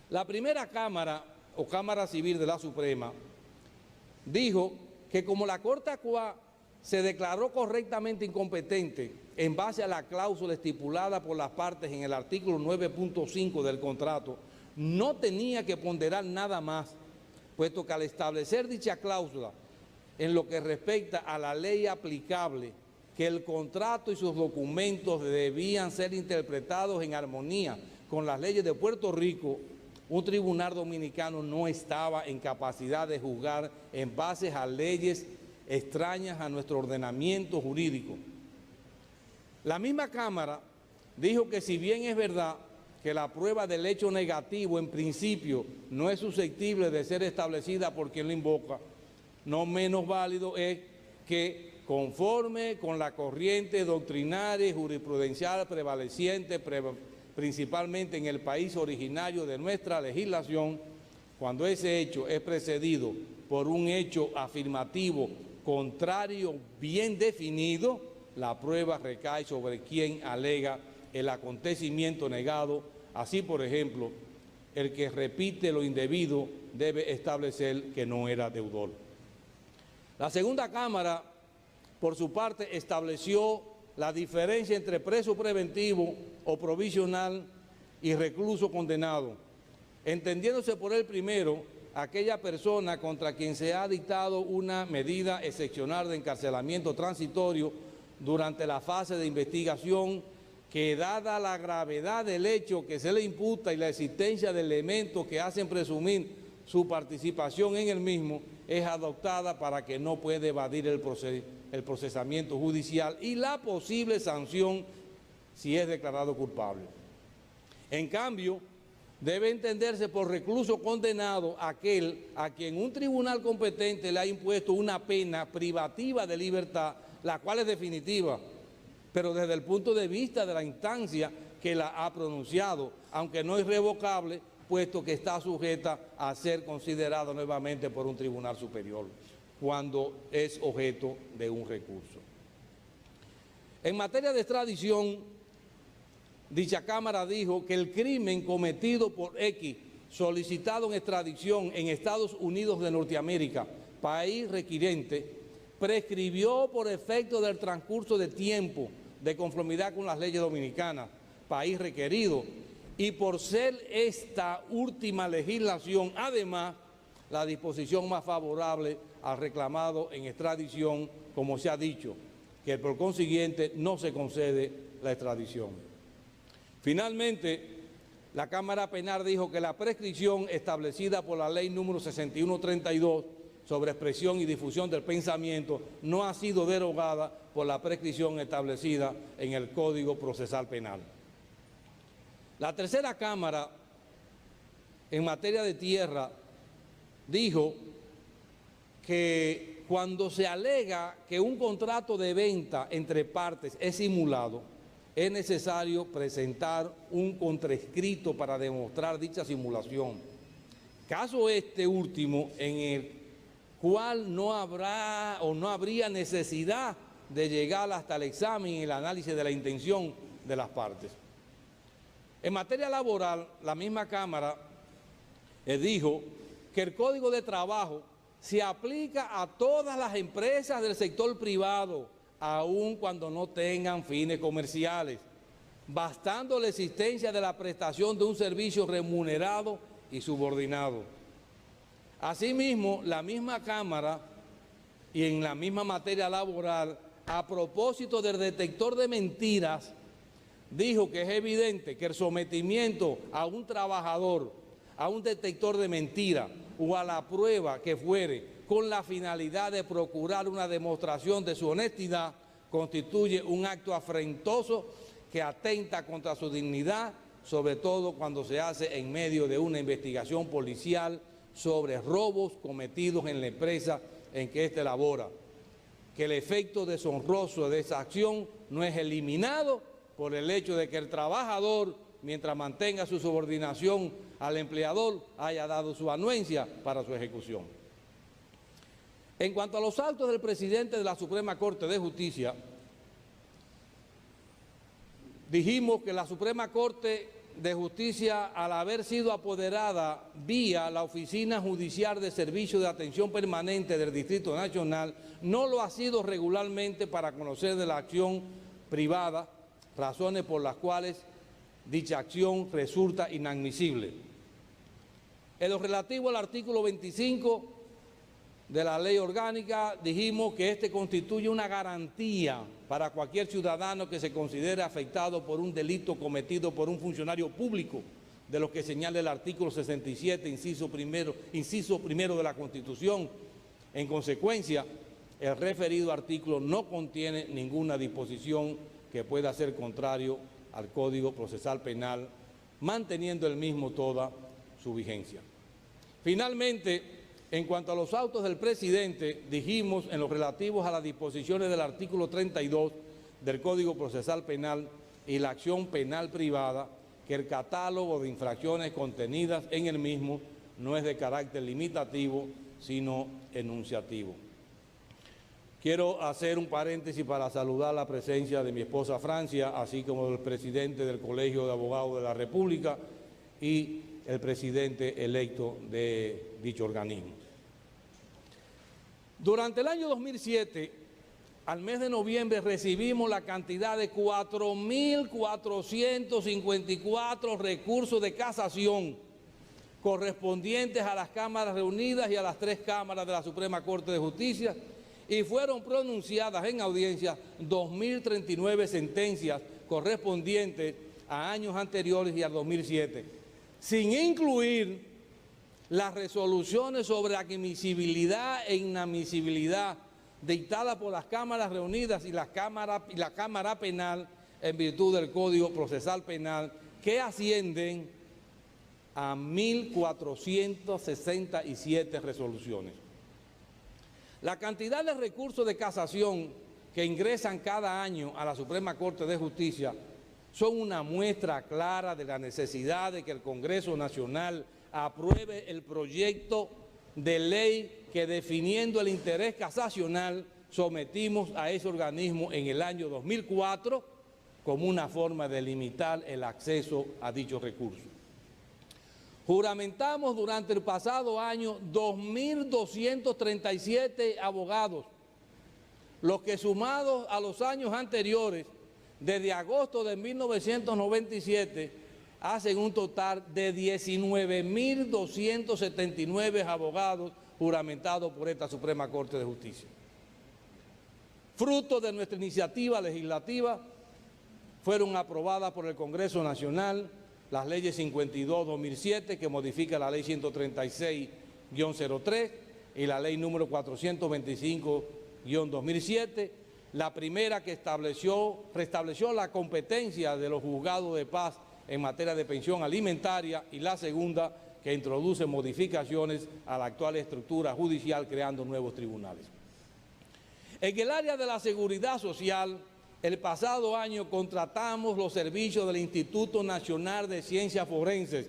La primera Cámara, o Cámara Civil de la Suprema, dijo que como la Corte Actual se declaró correctamente incompetente en base a la cláusula estipulada por las partes en el artículo 9.5 del contrato, no tenía que ponderar nada más, puesto que al establecer dicha cláusula en lo que respecta a la ley aplicable que el contrato y sus documentos debían ser interpretados en armonía con las leyes de Puerto Rico, un tribunal dominicano no estaba en capacidad de juzgar en base a leyes extrañas a nuestro ordenamiento jurídico. La misma Cámara dijo que si bien es verdad que la prueba del hecho negativo en principio no es susceptible de ser establecida por quien lo invoca, no menos válido es que, conforme con la corriente doctrinaria y jurisprudencial prevaleciente principalmente en el país originario de nuestra legislación, cuando ese hecho es precedido por un hecho afirmativo contrario bien definido, la prueba recae sobre quien alega el acontecimiento negado. Así, por ejemplo, el que repite lo indebido debe establecer que no era deudor. La segunda Cámara, por su parte, estableció la diferencia entre preso preventivo o provisional y recluso condenado, entendiéndose por el primero aquella persona contra quien se ha dictado una medida excepcional de encarcelamiento transitorio durante la fase de investigación, que dada la gravedad del hecho que se le imputa y la existencia de elementos que hacen presumir su participación en el mismo, es adoptada para que no pueda evadir el procesamiento judicial y la posible sanción si es declarado culpable. En cambio, debe entenderse por recluso condenado aquel a quien un tribunal competente le ha impuesto una pena privativa de libertad, la cual es definitiva, pero desde el punto de vista de la instancia que la ha pronunciado, aunque no es revocable, puesto que está sujeta a ser considerada nuevamente por un tribunal superior cuando es objeto de un recurso. En materia de extradición, dicha Cámara dijo que el crimen cometido por X, solicitado en extradición en Estados Unidos de Norteamérica, país requirente, prescribió por efecto del transcurso de tiempo de conformidad con las leyes dominicanas, país requerido, y por ser esta última legislación, además, la disposición más favorable al reclamado en extradición, como se ha dicho, que por consiguiente no se concede la extradición. Finalmente, la Cámara Penal dijo que la prescripción establecida por la ley número 6132 sobre expresión y difusión del pensamiento no ha sido derogada por la prescripción establecida en el Código Procesal Penal. La tercera Cámara, en materia de tierra, dijo que cuando se alega que un contrato de venta entre partes es simulado, es necesario presentar un contraescrito para demostrar dicha simulación. Caso este último en el cual no habrá o no habría necesidad de llegar hasta el examen y el análisis de la intención de las partes. En materia laboral, la misma Cámara dijo que el Código de Trabajo se aplica a todas las empresas del sector privado, aun cuando no tengan fines comerciales, bastando la existencia de la prestación de un servicio remunerado y subordinado. Asimismo, la misma Cámara, y en la misma materia laboral, a propósito del detector de mentiras, dijo que es evidente que el sometimiento a un trabajador a un detector de mentiras o a la prueba que fuere con la finalidad de procurar una demostración de su honestidad constituye un acto afrentoso que atenta contra su dignidad, sobre todo cuando se hace en medio de una investigación policial sobre robos cometidos en la empresa en que éste labora, que el efecto deshonroso de esa acción no es eliminado por el hecho de que el trabajador, mientras mantenga su subordinación al empleador, haya dado su anuencia para su ejecución. En cuanto a los actos del presidente de la Suprema Corte de Justicia, dijimos que la Suprema Corte de Justicia, al haber sido apoderada vía la Oficina Judicial de Servicio de Atención Permanente del Distrito Nacional, no lo ha sido regularmente para conocer de la acción privada, razones por las cuales dicha acción resulta inadmisible. En lo relativo al artículo 25 de la Ley Orgánica, dijimos que este constituye una garantía para cualquier ciudadano que se considere afectado por un delito cometido por un funcionario público, de lo que señala el artículo 67, inciso primero de la Constitución. En consecuencia, el referido artículo no contiene ninguna disposición que pueda ser contrario al Código Procesal Penal, manteniendo el mismo toda su vigencia. Finalmente, en cuanto a los autos del presidente, dijimos en lo relativo a las disposiciones del artículo 32 del Código Procesal Penal y la acción penal privada, que el catálogo de infracciones contenidas en el mismo no es de carácter limitativo, sino enunciativo. Quiero hacer un paréntesis para saludar la presencia de mi esposa Francia, así como del presidente del Colegio de Abogados de la República y el presidente electo de dicho organismo. Durante el año 2007, al mes de noviembre, recibimos la cantidad de 4.454 recursos de casación correspondientes a las cámaras reunidas y a las 3 cámaras de la Suprema Corte de Justicia, y fueron pronunciadas en audiencia 2.039 sentencias correspondientes a años anteriores y al 2007, sin incluir las resoluciones sobre admisibilidad e inadmisibilidad dictadas por las cámaras reunidas y la Cámara Penal en virtud del Código Procesal Penal, que ascienden a 1.467 resoluciones. La cantidad de recursos de casación que ingresan cada año a la Suprema Corte de Justicia son una muestra clara de la necesidad de que el Congreso Nacional apruebe el proyecto de ley que, definiendo el interés casacional, sometimos a ese organismo en el año 2004 como una forma de limitar el acceso a dichos recursos. Juramentamos durante el pasado año 2.237 abogados, los que, sumados a los años anteriores, desde agosto de 1997, hacen un total de 19.279 abogados juramentados por esta Suprema Corte de Justicia. Fruto de nuestra iniciativa legislativa, fueron aprobadas por el Congreso Nacional las leyes 52-2007, que modifica la ley 136-03 y la ley número 425-2007, la primera que restableció la competencia de los juzgados de paz en materia de pensión alimentaria, y la segunda que introduce modificaciones a la actual estructura judicial, creando nuevos tribunales. En el área de la seguridad social, el pasado año contratamos los servicios del Instituto Nacional de Ciencias Forenses,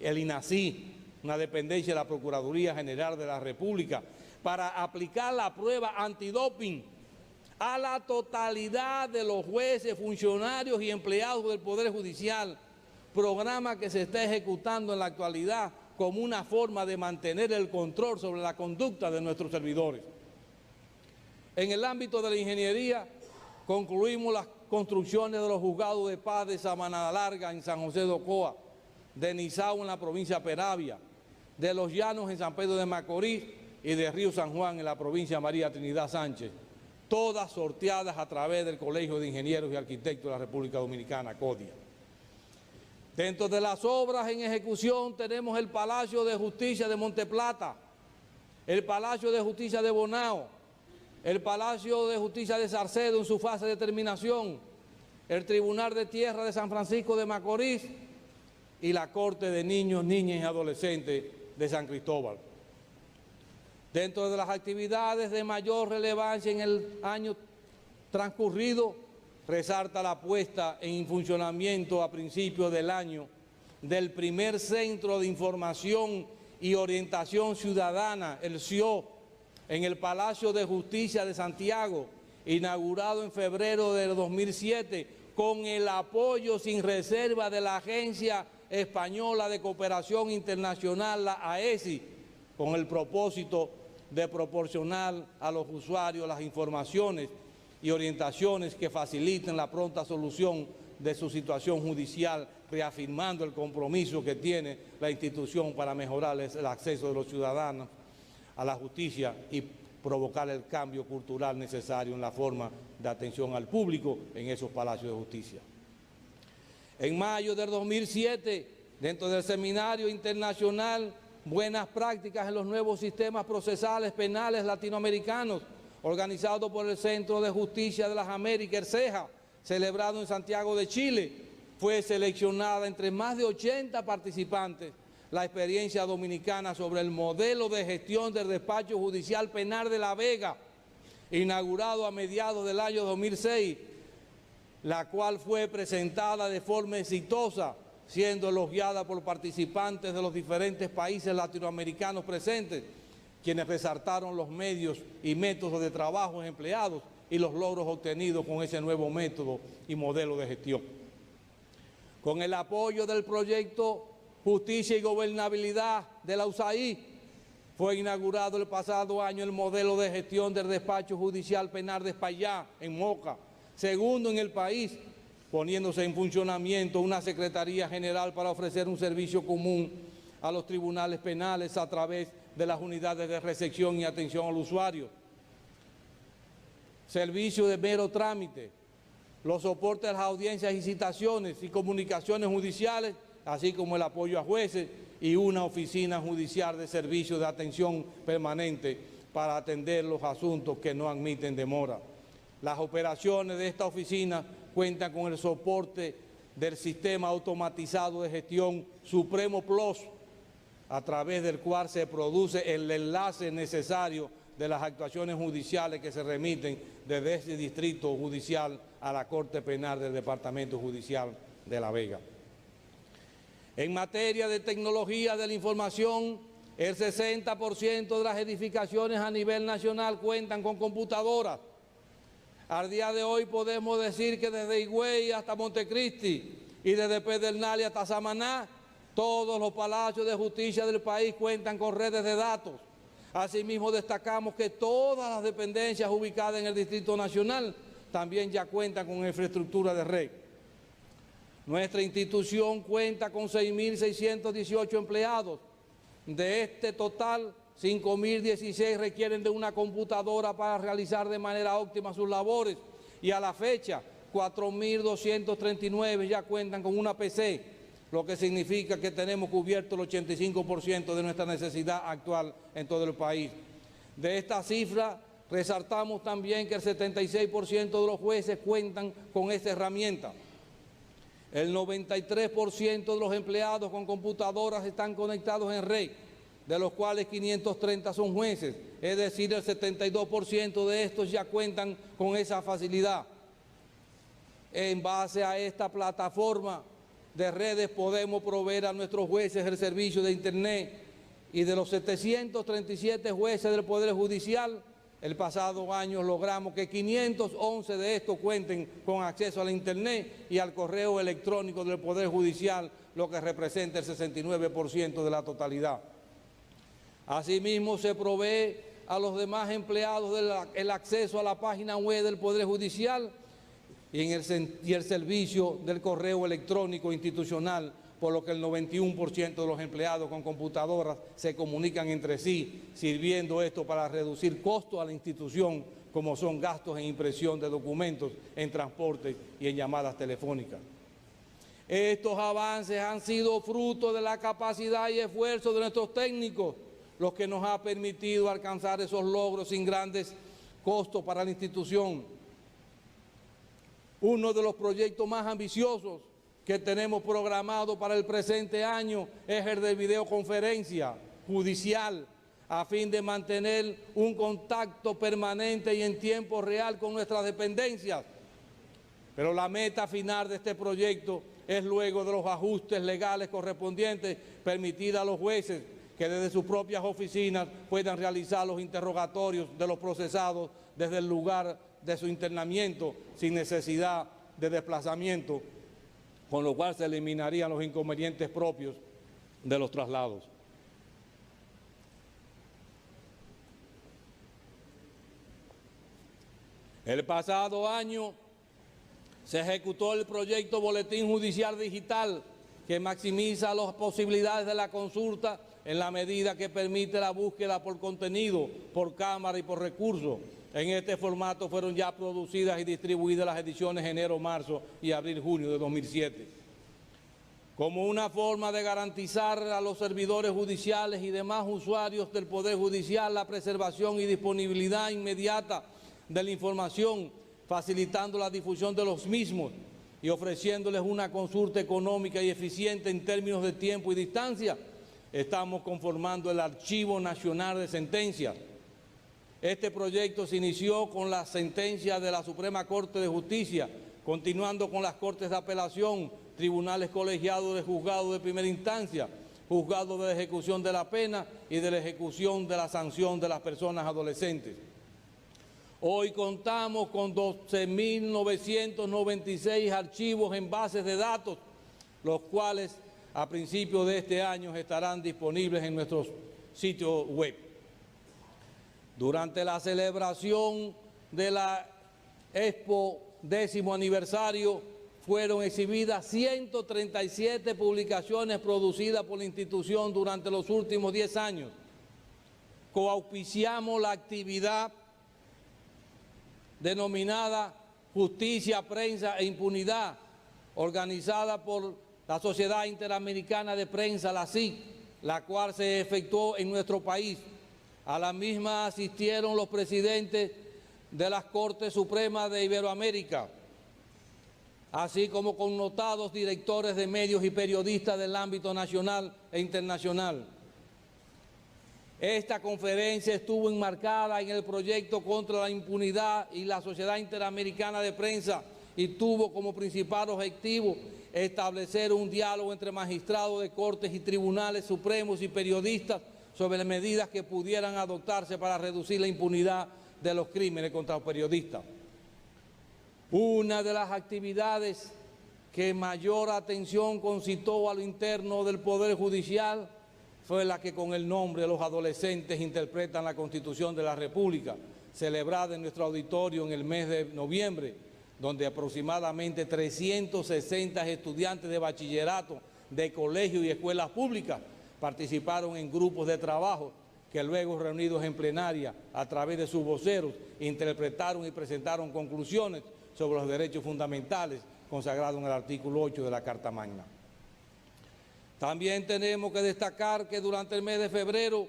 el INACI, una dependencia de la Procuraduría General de la República, para aplicar la prueba antidoping a la totalidad de los jueces, funcionarios y empleados del Poder Judicial, programa que se está ejecutando en la actualidad como una forma de mantener el control sobre la conducta de nuestros servidores. En el ámbito de la ingeniería, concluimos las construcciones de los juzgados de paz de Sabana Larga en San José de Ocoa, de Nizao en la provincia de Peravia, de Los Llanos en San Pedro de Macorís y de Río San Juan en la provincia de María Trinidad Sánchez, todas sorteadas a través del Colegio de Ingenieros y Arquitectos de la República Dominicana, CODIA. Dentro de las obras en ejecución tenemos el Palacio de Justicia de Monteplata, el Palacio de Justicia de Bonao, el Palacio de Justicia de Salcedo en su fase de terminación, el Tribunal de Tierra de San Francisco de Macorís y la Corte de Niños, Niñas y Adolescentes de San Cristóbal. Dentro de las actividades de mayor relevancia en el año transcurrido, resalta la puesta en funcionamiento a principios del año del primer Centro de Información y Orientación Ciudadana, el CIO, en el Palacio de Justicia de Santiago, inaugurado en febrero del 2007, con el apoyo sin reserva de la Agencia Española de Cooperación Internacional, la AESI, con el propósito de proporcionar a los usuarios las informaciones y orientaciones que faciliten la pronta solución de su situación judicial, reafirmando el compromiso que tiene la institución para mejorar el acceso de los ciudadanos a la justicia y provocar el cambio cultural necesario en la forma de atención al público en esos palacios de justicia. En mayo del 2007, dentro del Seminario Internacional Buenas Prácticas en los Nuevos Sistemas Procesales Penales Latinoamericanos, organizado por el Centro de Justicia de las Américas, el CEJA, celebrado en Santiago de Chile, fue seleccionada entre más de 80 participantes la experiencia dominicana sobre el modelo de gestión del despacho judicial penal de La Vega, inaugurado a mediados del año 2006, la cual fue presentada de forma exitosa, siendo elogiada por participantes de los diferentes países latinoamericanos presentes, quienes resaltaron los medios y métodos de trabajo empleados y los logros obtenidos con ese nuevo método y modelo de gestión. Con el apoyo del proyecto Justicia y Gobernabilidad de la USAID, fue inaugurado el pasado año el modelo de gestión del despacho judicial penal de Espaillá, en Moca, segundo en el país, poniéndose en funcionamiento una Secretaría General para ofrecer un servicio común a los tribunales penales a través de las unidades de recepción y atención al usuario. Servicio de mero trámite, los soportes a las audiencias y citaciones y comunicaciones judiciales, así como el apoyo a jueces y una oficina judicial de servicio de atención permanente para atender los asuntos que no admiten demora. Las operaciones de esta oficina cuentan con el soporte del sistema automatizado de gestión Supremo Plus, a través del cual se produce el enlace necesario de las actuaciones judiciales que se remiten desde ese distrito judicial a la Corte Penal del Departamento Judicial de La Vega. En materia de tecnología de la información, el 60% de las edificaciones a nivel nacional cuentan con computadoras. Al día de hoy podemos decir que desde Higüey hasta Montecristi y desde Pedernales hasta Samaná, todos los palacios de justicia del país cuentan con redes de datos. Asimismo, destacamos que todas las dependencias ubicadas en el Distrito Nacional también ya cuentan con infraestructura de red. Nuestra institución cuenta con 6.618 empleados. De este total, 5.016 requieren de una computadora para realizar de manera óptima sus labores y a la fecha 4.239 ya cuentan con una PC, lo que significa que tenemos cubierto el 85% de nuestra necesidad actual en todo el país. De esta cifra, resaltamos también que el 76% de los jueces cuentan con esta herramienta. El 93% de los empleados con computadoras están conectados en red, de los cuales 530 son jueces, es decir, el 72% de estos ya cuentan con esa facilidad. En base a esta plataforma de redes podemos proveer a nuestros jueces el servicio de Internet, y de los 737 jueces del Poder Judicial, el pasado año logramos que 511 de estos cuenten con acceso a la Internet y al correo electrónico del Poder Judicial, lo que representa el 69% de la totalidad. Asimismo, se provee a los demás empleados el acceso a la página web del Poder Judicial y el servicio del correo electrónico institucional, por lo que el 91% de los empleados con computadoras se comunican entre sí, sirviendo esto para reducir costos a la institución, como son gastos en impresión de documentos, en transporte y en llamadas telefónicas. Estos avances han sido fruto de la capacidad y esfuerzo de nuestros técnicos, lo que nos ha permitido alcanzar esos logros sin grandes costos para la institución. Uno de los proyectos más ambiciosos que tenemos programado para el presente año es el de videoconferencia judicial, a fin de mantener un contacto permanente y en tiempo real con nuestras dependencias. Pero la meta final de este proyecto es, luego de los ajustes legales correspondientes, permitir a los jueces que desde sus propias oficinas puedan realizar los interrogatorios de los procesados desde el lugar de su internamiento sin necesidad de desplazamiento, con lo cual se eliminarían los inconvenientes propios de los traslados. El pasado año se ejecutó el proyecto Boletín Judicial Digital, que maximiza las posibilidades de la consulta en la medida que permite la búsqueda por contenido, por cámara y por recurso, En este formato fueron ya producidas y distribuidas las ediciones enero, marzo y abril, junio de 2007. Como una forma de garantizar a los servidores judiciales y demás usuarios del Poder Judicial la preservación y disponibilidad inmediata de la información, facilitando la difusión de los mismos y ofreciéndoles una consulta económica y eficiente en términos de tiempo y distancia, estamos conformando el Archivo Nacional de Sentencias. Este proyecto se inició con la sentencia de la Suprema Corte de Justicia, continuando con las Cortes de Apelación, tribunales colegiados de juzgados de primera instancia, juzgados de ejecución de la pena y de la ejecución de la sanción de las personas adolescentes. Hoy contamos con 12.996 archivos en bases de datos, los cuales a principios de este año estarán disponibles en nuestros sitios web. Durante la celebración de la Expo 10º aniversario, fueron exhibidas 137 publicaciones producidas por la institución durante los últimos 10 años. Coauspiciamos la actividad denominada Justicia, Prensa e Impunidad, organizada por la Sociedad Interamericana de Prensa, la SIC, la cual se efectuó en nuestro país. A la misma asistieron los presidentes de las Cortes Supremas de Iberoamérica, así como connotados directores de medios y periodistas del ámbito nacional e internacional. Esta conferencia estuvo enmarcada en el proyecto contra la impunidad y la Sociedad Interamericana de Prensa y tuvo como principal objetivo establecer un diálogo entre magistrados de cortes y tribunales supremos y periodistas sobre las medidas que pudieran adoptarse para reducir la impunidad de los crímenes contra los periodistas. Una de las actividades que mayor atención concitó a lo interno del Poder Judicial fue la que con el nombre Los Adolescentes Interpretan la Constitución de la República, celebrada en nuestro auditorio en el mes de noviembre, donde aproximadamente 360 estudiantes de bachillerato, de colegios y escuelas públicas participaron en grupos de trabajo que luego, reunidos en plenaria a través de sus voceros, interpretaron y presentaron conclusiones sobre los derechos fundamentales consagrados en el artículo 8 de la Carta Magna. También tenemos que destacar que durante el mes de febrero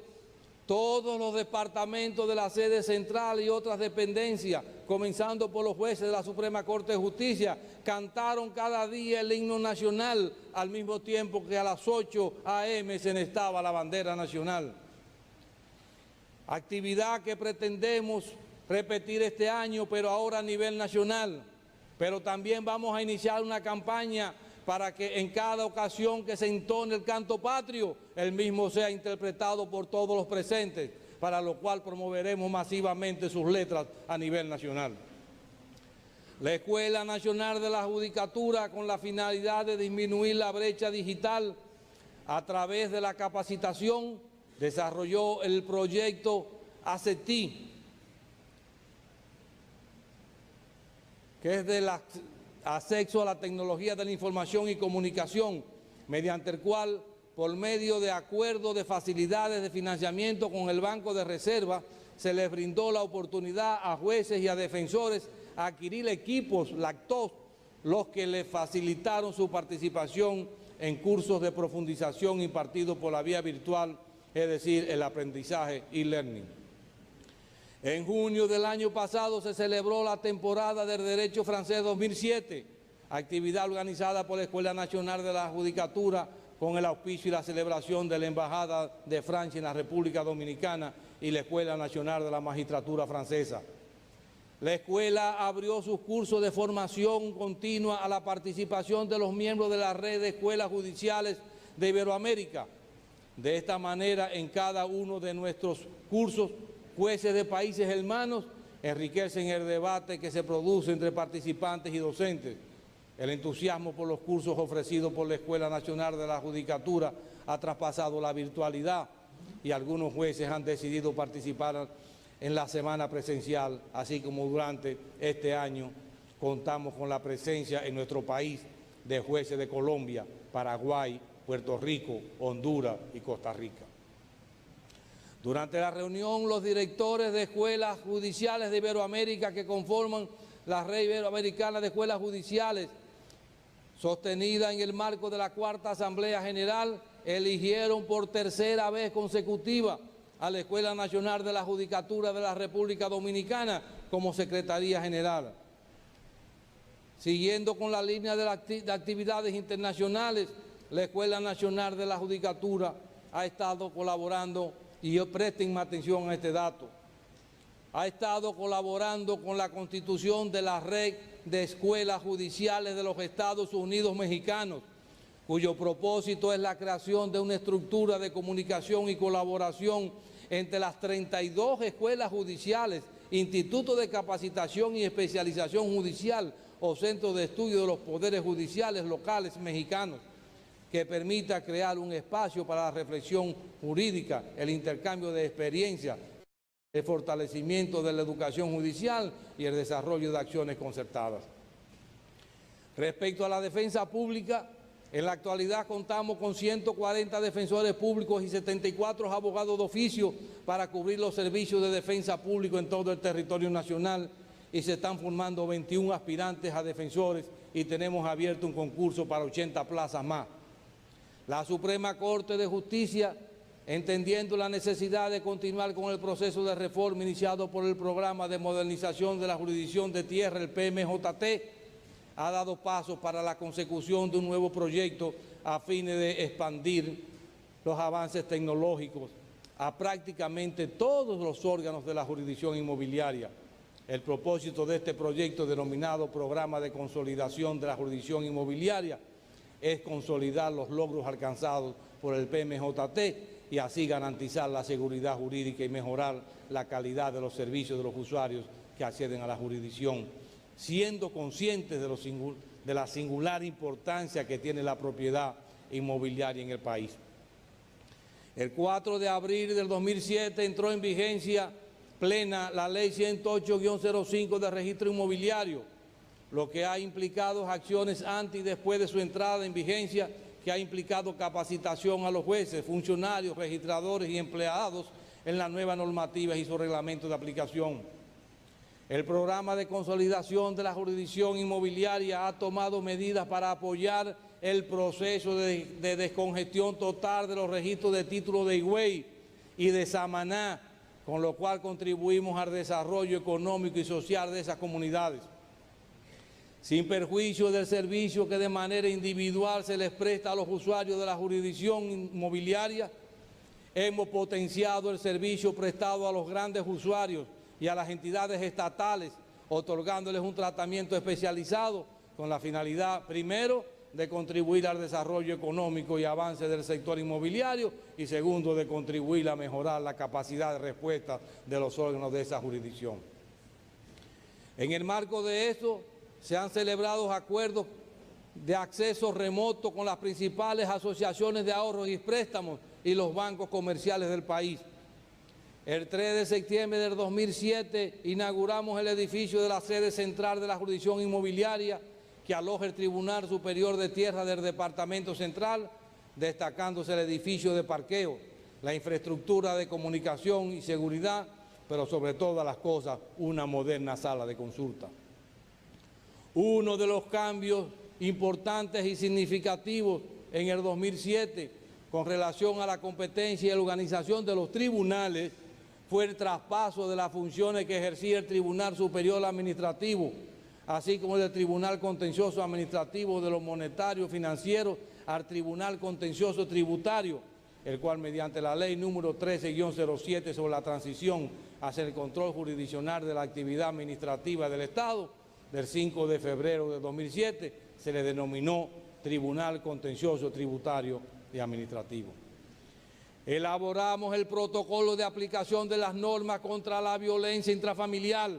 todos los departamentos de la sede central y otras dependencias, comenzando por los jueces de la Suprema Corte de Justicia, cantaron cada día el himno nacional al mismo tiempo que a las 8 a.m. se enestaba la bandera nacional. Actividad que pretendemos repetir este año, pero ahora a nivel nacional. Pero también vamos a iniciar una campaña para que en cada ocasión que se entone el canto patrio, el mismo sea interpretado por todos los presentes, para lo cual promoveremos masivamente sus letras a nivel nacional. La Escuela Nacional de la Judicatura, con la finalidad de disminuir la brecha digital a través de la capacitación, desarrolló el proyecto ACETI, que es del acceso a la tecnología de la información y comunicación, mediante el cual, por medio de acuerdos de facilidades de financiamiento con el Banco de Reserva, se les brindó la oportunidad a jueces y a defensores a adquirir equipos Lactos, los que les facilitaron su participación en cursos de profundización impartidos por la vía virtual, es decir, el aprendizaje e-learning. En junio del año pasado se celebró la temporada del Derecho Francés 2007, actividad organizada por la Escuela Nacional de la Judicatura con el auspicio y la celebración de la Embajada de Francia en la República Dominicana y la Escuela Nacional de la Magistratura Francesa. La escuela abrió sus cursos de formación continua a la participación de los miembros de la red de escuelas judiciales de Iberoamérica. De esta manera, en cada uno de nuestros cursos, jueces de países hermanos enriquecen el debate que se produce entre participantes y docentes. El entusiasmo por los cursos ofrecidos por la Escuela Nacional de la Judicatura ha traspasado la virtualidad y algunos jueces han decidido participar en la semana presencial, así como durante este año contamos con la presencia en nuestro país de jueces de Colombia, Paraguay, Puerto Rico, Honduras y Costa Rica. Durante la reunión, los directores de escuelas judiciales de Iberoamérica que conforman la Red Iberoamericana de Escuelas Judiciales, sostenida en el marco de la Cuarta Asamblea General, eligieron por tercera vez consecutiva a la Escuela Nacional de la Judicatura de la República Dominicana como Secretaría General. Siguiendo con la línea de actividades internacionales, la Escuela Nacional de la Judicatura ha estado colaborando, y presten atención a este dato, ha estado colaborando con la constitución de la Red de Escuelas Judiciales de los Estados Unidos Mexicanos, cuyo propósito es la creación de una estructura de comunicación y colaboración entre las 32 escuelas judiciales, institutos de capacitación y especialización judicial o centros de estudio de los poderes judiciales locales mexicanos, que permita crear un espacio para la reflexión jurídica, el intercambio de experiencias, el fortalecimiento de la educación judicial y el desarrollo de acciones concertadas. Respecto a la defensa pública, en la actualidad contamos con 140 defensores públicos y 74 abogados de oficio para cubrir los servicios de defensa pública en todo el territorio nacional, y se están formando 21 aspirantes a defensores y tenemos abierto un concurso para 80 plazas más. La Suprema Corte de Justicia, entendiendo la necesidad de continuar con el proceso de reforma iniciado por el Programa de Modernización de la Jurisdicción de Tierra, el PMJT, ha dado pasos para la consecución de un nuevo proyecto a fines de expandir los avances tecnológicos a prácticamente todos los órganos de la jurisdicción inmobiliaria. El propósito de este proyecto, denominado Programa de Consolidación de la Jurisdicción Inmobiliaria, es consolidar los logros alcanzados por el PMJT y así garantizar la seguridad jurídica y mejorar la calidad de los servicios de los usuarios que acceden a la jurisdicción, siendo conscientes de la singular importancia que tiene la propiedad inmobiliaria en el país. El 4 de abril del 2007 entró en vigencia plena la Ley 108-05 de Registro Inmobiliario, lo que ha implicado acciones antes y después de su entrada en vigencia, que ha implicado capacitación a los jueces, funcionarios, registradores y empleados en la nueva normativa y su reglamento de aplicación. El programa de consolidación de la jurisdicción inmobiliaria ha tomado medidas para apoyar el proceso de descongestión total de los registros de títulos de Higüey y de Samaná, con lo cual contribuimos al desarrollo económico y social de esas comunidades. Sin perjuicio del servicio que de manera individual se les presta a los usuarios de la jurisdicción inmobiliaria, hemos potenciado el servicio prestado a los grandes usuarios y a las entidades estatales, otorgándoles un tratamiento especializado con la finalidad, primero, de contribuir al desarrollo económico y avance del sector inmobiliario y segundo, de contribuir a mejorar la capacidad de respuesta de los órganos de esa jurisdicción. En el marco de esto, se han celebrado acuerdos de acceso remoto con las principales asociaciones de ahorros y préstamos y los bancos comerciales del país. El 3 de septiembre del 2007 inauguramos el edificio de la sede central de la jurisdicción inmobiliaria que aloja el Tribunal Superior de Tierra del Departamento Central, destacándose el edificio de parqueo, la infraestructura de comunicación y seguridad, pero sobre todas las cosas, una moderna sala de consulta. Uno de los cambios importantes y significativos en el 2007 con relación a la competencia y la organización de los tribunales fue el traspaso de las funciones que ejercía el Tribunal Superior Administrativo, así como del Tribunal Contencioso Administrativo de los Monetarios Financieros al Tribunal Contencioso Tributario, el cual mediante la Ley número 13-07 sobre la transición hacia el control jurisdiccional de la actividad administrativa del Estado, del 5 de febrero de 2007, se le denominó Tribunal Contencioso Tributario y Administrativo. Elaboramos el protocolo de aplicación de las normas contra la violencia intrafamiliar,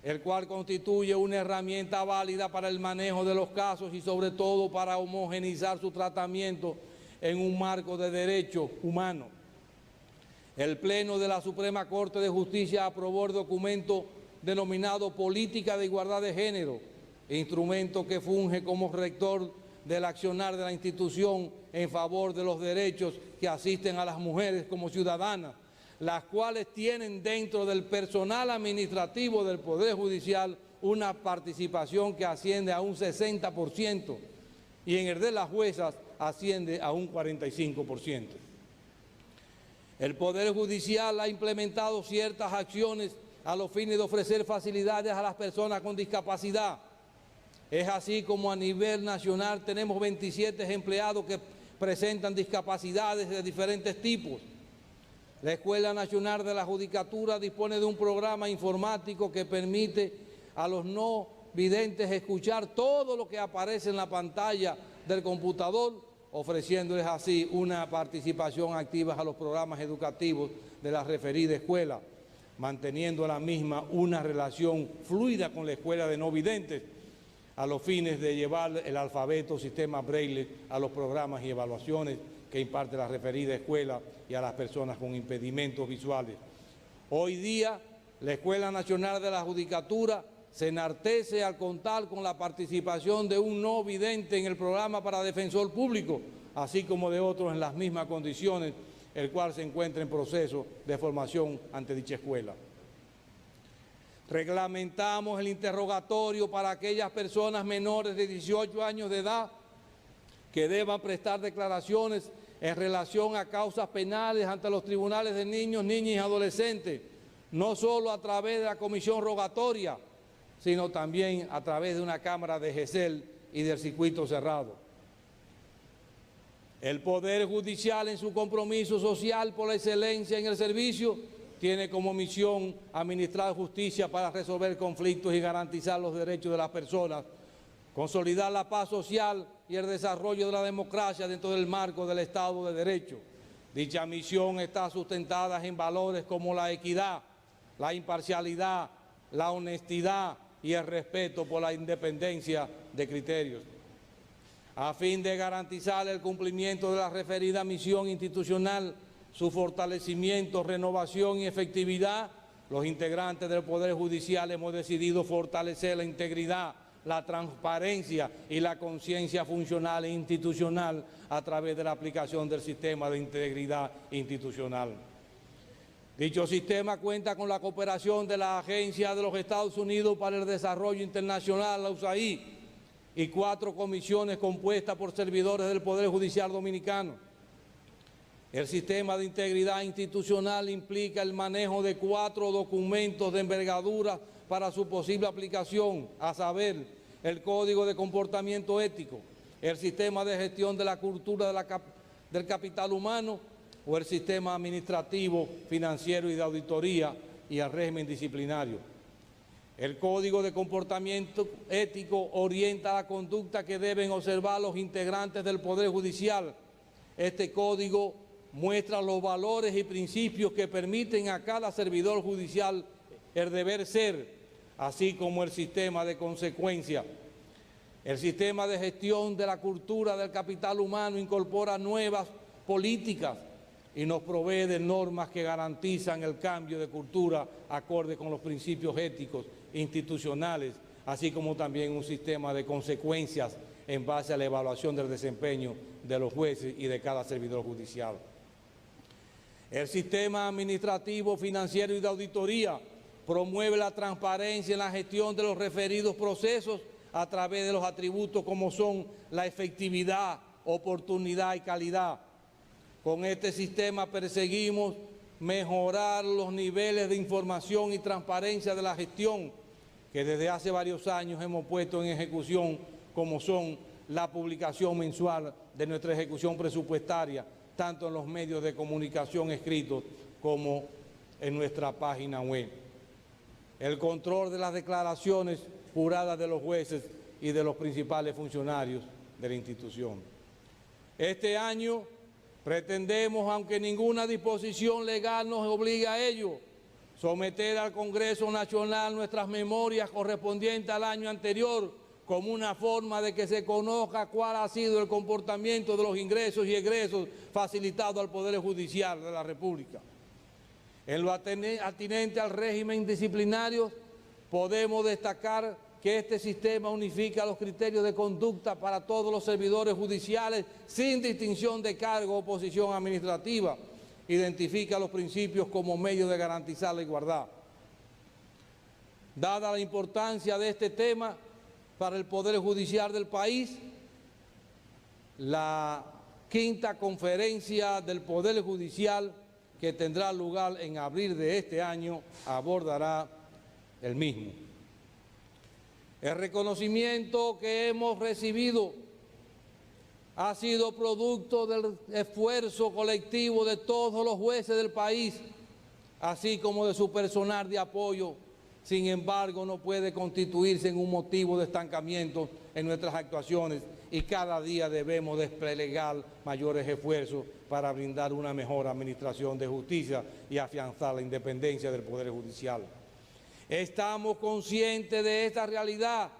el cual constituye una herramienta válida para el manejo de los casos y sobre todo para homogeneizar su tratamiento en un marco de derechos humanos. El Pleno de la Suprema Corte de Justicia aprobó el documento denominado Política de Igualdad de Género, instrumento que funge como rector del accionar de la institución en favor de los derechos que asisten a las mujeres como ciudadanas, las cuales tienen dentro del personal administrativo del Poder Judicial una participación que asciende a un 60% y en el de las juezas asciende a un 45%. El Poder Judicial ha implementado ciertas acciones a los fines de ofrecer facilidades a las personas con discapacidad. Es así como a nivel nacional tenemos 27 empleados que presentan discapacidades de diferentes tipos. La Escuela Nacional de la Judicatura dispone de un programa informático que permite a los no videntes escuchar todo lo que aparece en la pantalla del computador, ofreciéndoles así una participación activa a los programas educativos de la referida escuela, manteniendo a la misma una relación fluida con la escuela de no videntes, a los fines de llevar el alfabeto sistema Braille a los programas y evaluaciones que imparte la referida escuela y a las personas con impedimentos visuales. Hoy día, la Escuela Nacional de la Judicatura se enaltece al contar con la participación de un no vidente en el programa para defensor público, así como de otros en las mismas condiciones, el cual se encuentra en proceso de formación ante dicha escuela. Reglamentamos el interrogatorio para aquellas personas menores de 18 años de edad que deban prestar declaraciones en relación a causas penales ante los tribunales de niños, niñas y adolescentes, no solo a través de la comisión rogatoria, sino también a través de una cámara de GESEL y del circuito cerrado. El Poder Judicial, en su compromiso social por la excelencia en el servicio, tiene como misión administrar justicia para resolver conflictos y garantizar los derechos de las personas, consolidar la paz social y el desarrollo de la democracia dentro del marco del Estado de Derecho. Dicha misión está sustentada en valores como la equidad, la imparcialidad, la honestidad y el respeto por la independencia de criterios. A fin de garantizar el cumplimiento de la referida misión institucional, su fortalecimiento, renovación y efectividad, los integrantes del Poder Judicial hemos decidido fortalecer la integridad, la transparencia y la conciencia funcional e institucional a través de la aplicación del sistema de integridad institucional. Dicho sistema cuenta con la cooperación de la Agencia de los Estados Unidos para el Desarrollo Internacional, la USAID, y 4 comisiones compuestas por servidores del Poder Judicial Dominicano. El sistema de integridad institucional implica el manejo de 4 documentos de envergadura para su posible aplicación, a saber, el Código de Comportamiento Ético, el Sistema de Gestión de la Cultura del Capital Humano o el Sistema Administrativo, Financiero y de Auditoría y el régimen disciplinario. El Código de Comportamiento Ético orienta la conducta que deben observar los integrantes del Poder Judicial. Este código muestra los valores y principios que permiten a cada servidor judicial el deber ser, así como el sistema de consecuencia. El sistema de gestión de la cultura del capital humano incorpora nuevas políticas y nos provee de normas que garantizan el cambio de cultura acorde con los principios éticos institucionales, así como también un sistema de consecuencias en base a la evaluación del desempeño de los jueces y de cada servidor judicial. El sistema administrativo, financiero y de auditoría promueve la transparencia en la gestión de los referidos procesos a través de los atributos como son la efectividad, oportunidad y calidad. Con este sistema perseguimos mejorar los niveles de información y transparencia de la gestión que desde hace varios años hemos puesto en ejecución, como son la publicación mensual de nuestra ejecución presupuestaria, tanto en los medios de comunicación escritos como en nuestra página web. El control de las declaraciones juradas de los jueces y de los principales funcionarios de la institución. Este año pretendemos, aunque ninguna disposición legal nos obligue a ello, someter al Congreso Nacional nuestras memorias correspondientes al año anterior como una forma de que se conozca cuál ha sido el comportamiento de los ingresos y egresos facilitados al Poder Judicial de la República. En lo atinente al régimen disciplinario, podemos destacar que este sistema unifica los criterios de conducta para todos los servidores judiciales sin distinción de cargo o posición administrativa identifica los principios como medio de garantizar la igualdad. Dada la importancia de este tema para el Poder Judicial del país, la quinta conferencia del Poder Judicial, que tendrá lugar en abril de este año, abordará el mismo. El reconocimiento que hemos recibido ha sido producto del esfuerzo colectivo de todos los jueces del país, así como de su personal de apoyo. Sin embargo, no puede constituirse en un motivo de estancamiento en nuestras actuaciones y cada día debemos desplegar mayores esfuerzos para brindar una mejor administración de justicia y afianzar la independencia del Poder Judicial. Estamos conscientes de esta realidad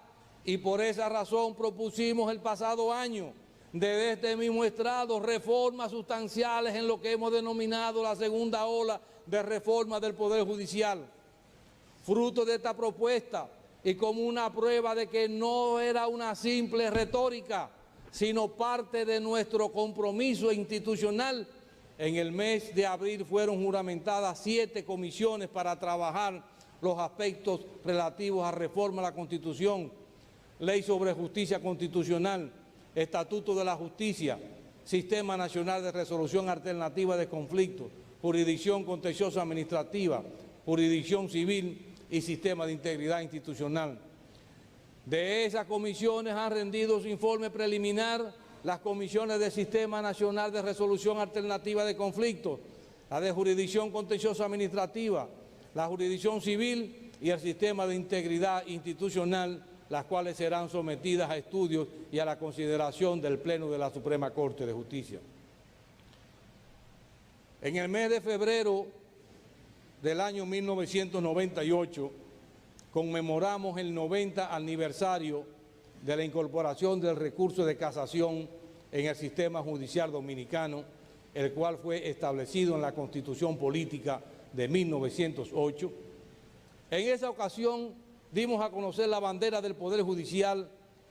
y por esa razón propusimos el pasado año desde este mismo estrado reformas sustanciales en lo que hemos denominado la segunda ola de reforma del Poder Judicial. Fruto de esta propuesta y como una prueba de que no era una simple retórica, sino parte de nuestro compromiso institucional, en el mes de abril fueron juramentadas 7 comisiones para trabajar los aspectos relativos a reforma a la Constitución, Ley sobre Justicia Constitucional, Estatuto de la Justicia, Sistema Nacional de Resolución Alternativa de Conflictos, Jurisdicción Contenciosa Administrativa, Jurisdicción Civil y Sistema de Integridad Institucional. De esas comisiones han rendido su informe preliminar las comisiones del Sistema Nacional de Resolución Alternativa de Conflictos, la de Jurisdicción Contenciosa Administrativa, la Jurisdicción Civil y el Sistema de Integridad Institucional, las cuales serán sometidas a estudios y a la consideración del Pleno de la Suprema Corte de Justicia. En el mes de febrero del año 1998 conmemoramos el 90 aniversario de la incorporación del recurso de casación en el sistema judicial dominicano, el cual fue establecido en la Constitución Política de 1908. En esa ocasión dimos a conocer la bandera del Poder Judicial,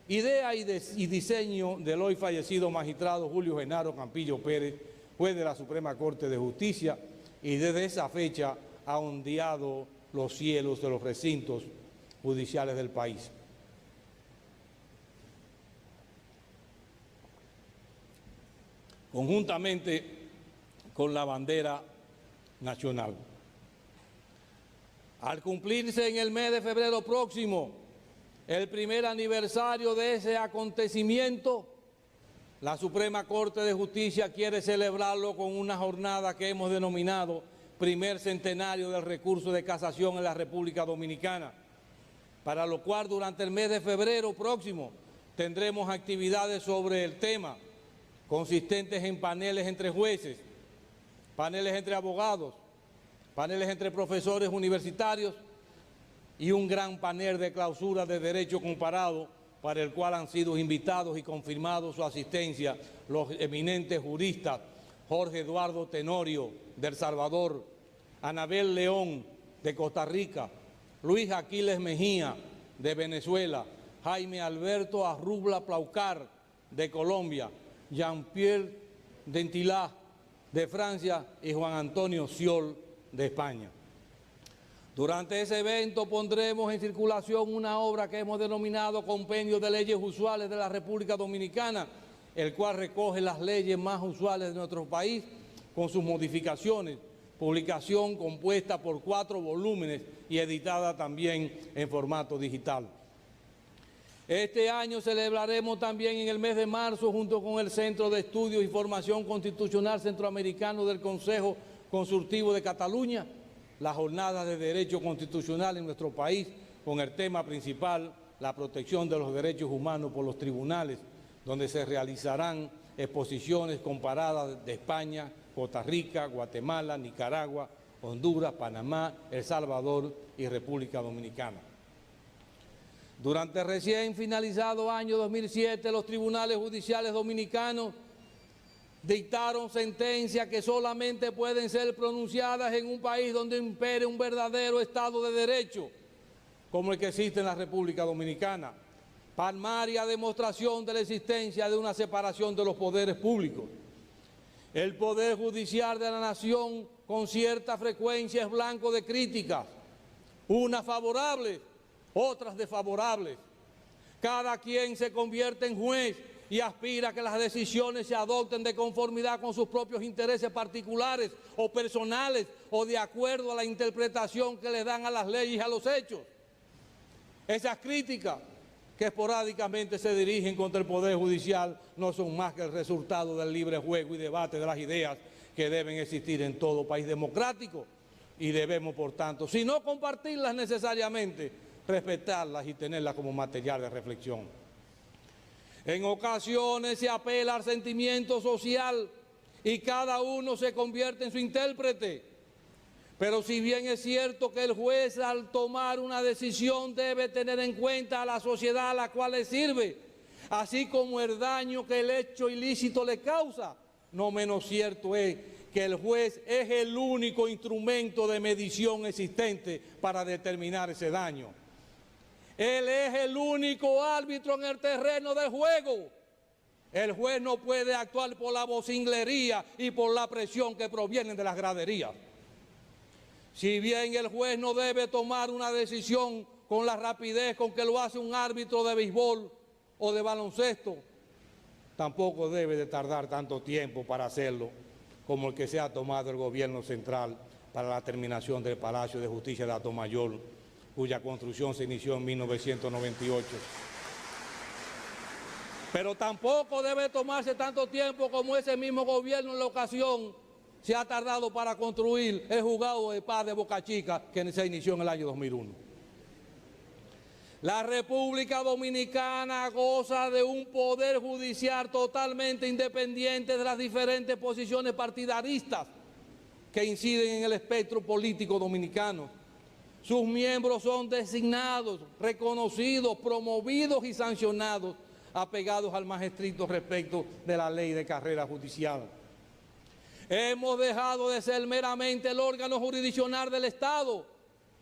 idea y diseño del hoy fallecido magistrado Julio Genaro Campillo Pérez, juez de la Suprema Corte de Justicia, y desde esa fecha ha ondeado los cielos de los recintos judiciales del país. Conjuntamente con la bandera nacional. Al cumplirse en el mes de febrero próximo el primer aniversario de ese acontecimiento, la Suprema Corte de Justicia quiere celebrarlo con una jornada que hemos denominado primer centenario del recurso de casación en la República Dominicana, para lo cual durante el mes de febrero próximo tendremos actividades sobre el tema, consistentes en paneles entre jueces, paneles entre abogados, paneles entre profesores universitarios y un gran panel de clausura de derecho comparado, para el cual han sido invitados y confirmados su asistencia los eminentes juristas Jorge Eduardo Tenorio, de El Salvador, Anabel León, de Costa Rica, Luis Aquiles Mejía, de Venezuela, Jaime Alberto Arrubla Plaucar, de Colombia, Jean-Pierre Dentilá, de Francia, y Juan Antonio Sciol, de España. Durante ese evento pondremos en circulación una obra que hemos denominado Compendio de Leyes Usuales de la República Dominicana, el cual recoge las leyes más usuales de nuestro país con sus modificaciones, publicación compuesta por 4 volúmenes y editada también en formato digital. Este año celebraremos también en el mes de marzo, junto con el Centro de Estudios y Formación Constitucional Centroamericano del Consejo Consultivo de Cataluña, la jornada de Derecho Constitucional en nuestro país, con el tema principal, la protección de los derechos humanos por los tribunales, donde se realizarán exposiciones comparadas de España, Costa Rica, Guatemala, Nicaragua, Honduras, Panamá, El Salvador y República Dominicana. Durante el recién finalizado año 2007, los tribunales judiciales dominicanos dictaron sentencias que solamente pueden ser pronunciadas en un país donde impere un verdadero Estado de Derecho, como el que existe en la República Dominicana. Palmaria demostración de la existencia de una separación de los poderes públicos. El Poder Judicial de la Nación con cierta frecuencia es blanco de críticas, unas favorables, otras desfavorables. Cada quien se convierte en juez y aspira a que las decisiones se adopten de conformidad con sus propios intereses particulares o personales o de acuerdo a la interpretación que le dan a las leyes y a los hechos. Esas críticas que esporádicamente se dirigen contra el Poder Judicial no son más que el resultado del libre juego y debate de las ideas que deben existir en todo país democrático y debemos, por tanto, si no compartirlas necesariamente, respetarlas y tenerlas como material de reflexión. En ocasiones se apela al sentimiento social y cada uno se convierte en su intérprete. Pero si bien es cierto que el juez al tomar una decisión debe tener en cuenta a la sociedad a la cual le sirve, así como el daño que el hecho ilícito le causa, no menos cierto es que el juez es el único instrumento de medición existente para determinar ese daño. Él es el único árbitro en el terreno del juego. El juez no puede actuar por la vocinglería y por la presión que provienen de las graderías. Si bien el juez no debe tomar una decisión con la rapidez con que lo hace un árbitro de béisbol o de baloncesto, tampoco debe de tardar tanto tiempo para hacerlo como el que se ha tomado el gobierno central para la terminación del Palacio de Justicia de Atomayor, cuya construcción se inició en 1998. Pero tampoco debe tomarse tanto tiempo como ese mismo gobierno en la ocasión se ha tardado para construir el juzgado de paz de Boca Chica, que se inició en el año 2001. La República Dominicana goza de un poder judicial totalmente independiente de las diferentes posiciones partidaristas que inciden en el espectro político dominicano. Sus miembros son designados, reconocidos, promovidos y sancionados, apegados al más estricto respeto de la ley de carrera judicial. Hemos dejado de ser meramente el órgano jurisdiccional del Estado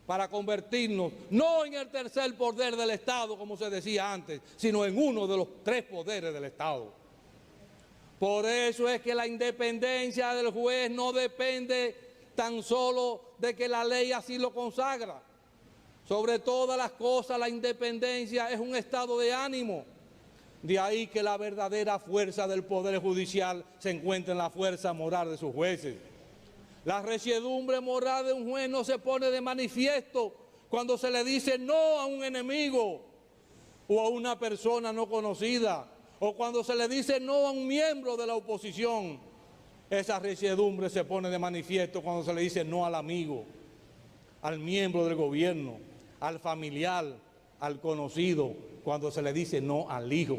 para convertirnos no en el tercer poder del Estado, como se decía antes, sino en uno de los tres poderes del Estado. Por eso es que la independencia del juez no depende tan solo de que la ley así lo consagra. Sobre todas las cosas, la independencia es un estado de ánimo. De ahí que la verdadera fuerza del Poder Judicial se encuentra en la fuerza moral de sus jueces. La resiedumbre moral de un juez no se pone de manifiesto cuando se le dice no a un enemigo o a una persona no conocida, o cuando se le dice no a un miembro de la oposición. Esa resiedumbre se pone de manifiesto cuando se le dice no al amigo, al miembro del gobierno, al familiar, al conocido, cuando se le dice no al hijo,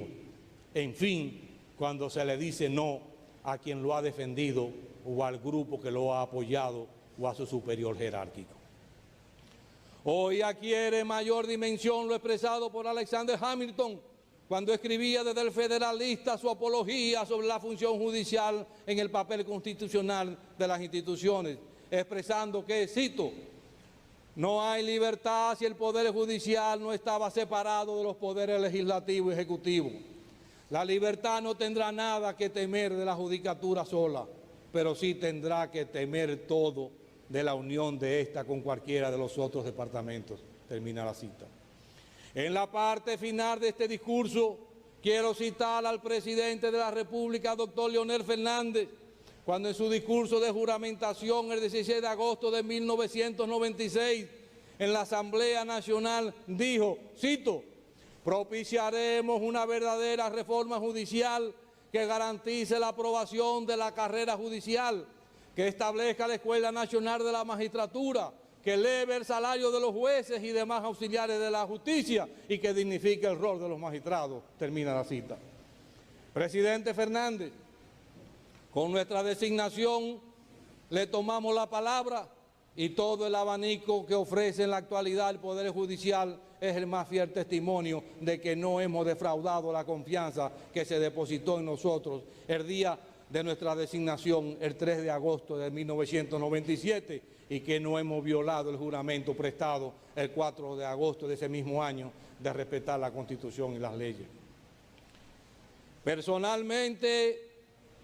en fin, cuando se le dice no a quien lo ha defendido o al grupo que lo ha apoyado o a su superior jerárquico. Hoy adquiere mayor dimensión lo expresado por Alexander Hamilton cuando escribía desde el Federalista su apología sobre la función judicial en el papel constitucional de las instituciones, expresando que, cito, no hay libertad si el Poder Judicial no estaba separado de los poderes legislativo y ejecutivo. La libertad no tendrá nada que temer de la judicatura sola, pero sí tendrá que temer todo de la unión de esta con cualquiera de los otros departamentos. Termina la cita. En la parte final de este discurso, quiero citar al presidente de la República, doctor Leonel Fernández, cuando en su discurso de juramentación el 16 de agosto de 1996 en la Asamblea Nacional dijo, cito, propiciaremos una verdadera reforma judicial que garantice la aprobación de la carrera judicial, que establezca la Escuela Nacional de la Magistratura, que eleve el salario de los jueces y demás auxiliares de la justicia y que dignifique el rol de los magistrados. Termina la cita. Presidente Fernández, con nuestra designación le tomamos la palabra y todo el abanico que ofrece en la actualidad el Poder Judicial es el más fiel testimonio de que no hemos defraudado la confianza que se depositó en nosotros el día de nuestra designación, el 3 de agosto de 1997, y que no hemos violado el juramento prestado el 4 de agosto de ese mismo año de respetar la Constitución y las leyes. Personalmente,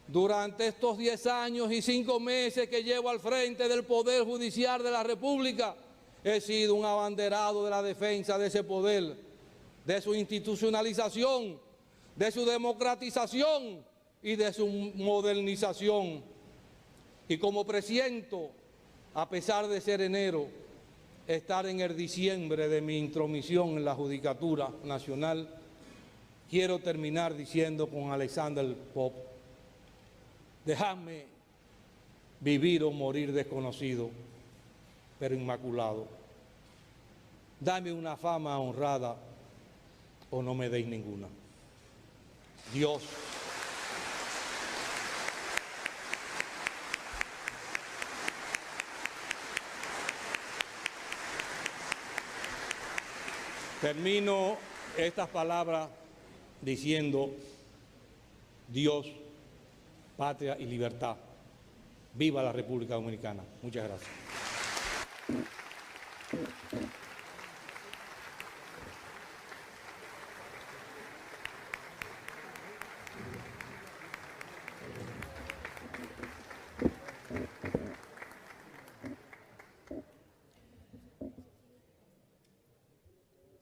Durante estos 10 años y 5 meses que llevo al frente del Poder Judicial de la República, he sido un abanderado de la defensa de ese poder, de su institucionalización, de su democratización y de su modernización. Y como presiento, a pesar de ser enero, estar en el diciembre de mi intromisión en la Judicatura Nacional, quiero terminar diciendo con Alexander Pope: dejadme vivir o morir desconocido, pero inmaculado. Dame una fama honrada o no me deis ninguna. Dios. Termino estas palabras diciendo: Dios, patria y libertad. Viva la República Dominicana. Muchas gracias.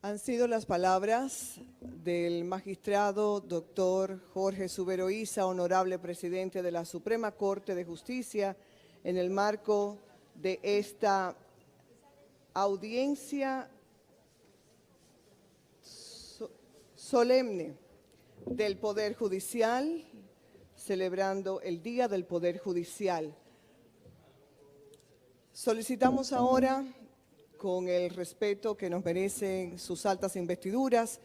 Han sido las palabras del magistrado doctor Jorge Subero Isa, honorable presidente de la Suprema Corte de Justicia, en el marco de esta audiencia solemne del Poder Judicial, celebrando el Día del Poder Judicial. Solicitamos ahora, con el respeto que nos merecen sus altas investiduras,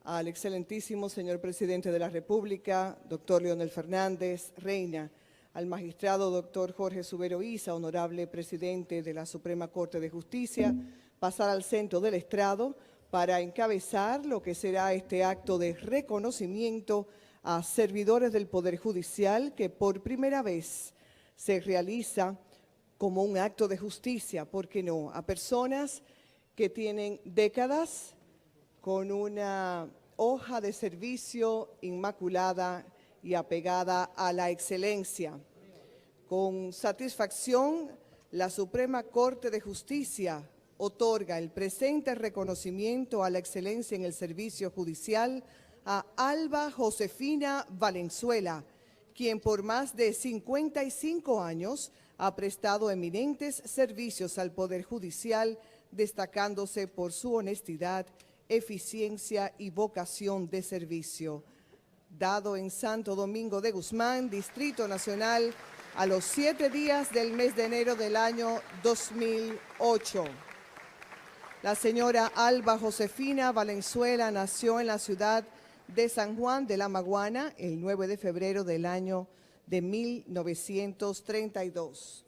al excelentísimo señor presidente de la República, doctor Leonel Fernández Reina, al magistrado doctor Jorge Subero Isa, honorable presidente de la Suprema Corte de Justicia, pasar al centro del estrado para encabezar lo que será este acto de reconocimiento a servidores del Poder Judicial que por primera vez se realiza como un acto de justicia, ¿por qué no?, a personas que tienen décadas con una hoja de servicio inmaculada y apegada a la excelencia. Con satisfacción, la Suprema Corte de Justicia otorga el presente reconocimiento a la excelencia en el servicio judicial a Alba Josefina Valenzuela, quien por más de 55 años ha prestado eminentes servicios al Poder Judicial, destacándose por su honestidad, eficiencia y vocación de servicio. Dado en Santo Domingo de Guzmán, Distrito Nacional, a los 7 días del mes de enero del año 2008. La señora Alba Josefina Valenzuela nació en la ciudad de San Juan de la Maguana el 9 de febrero del año de 1932.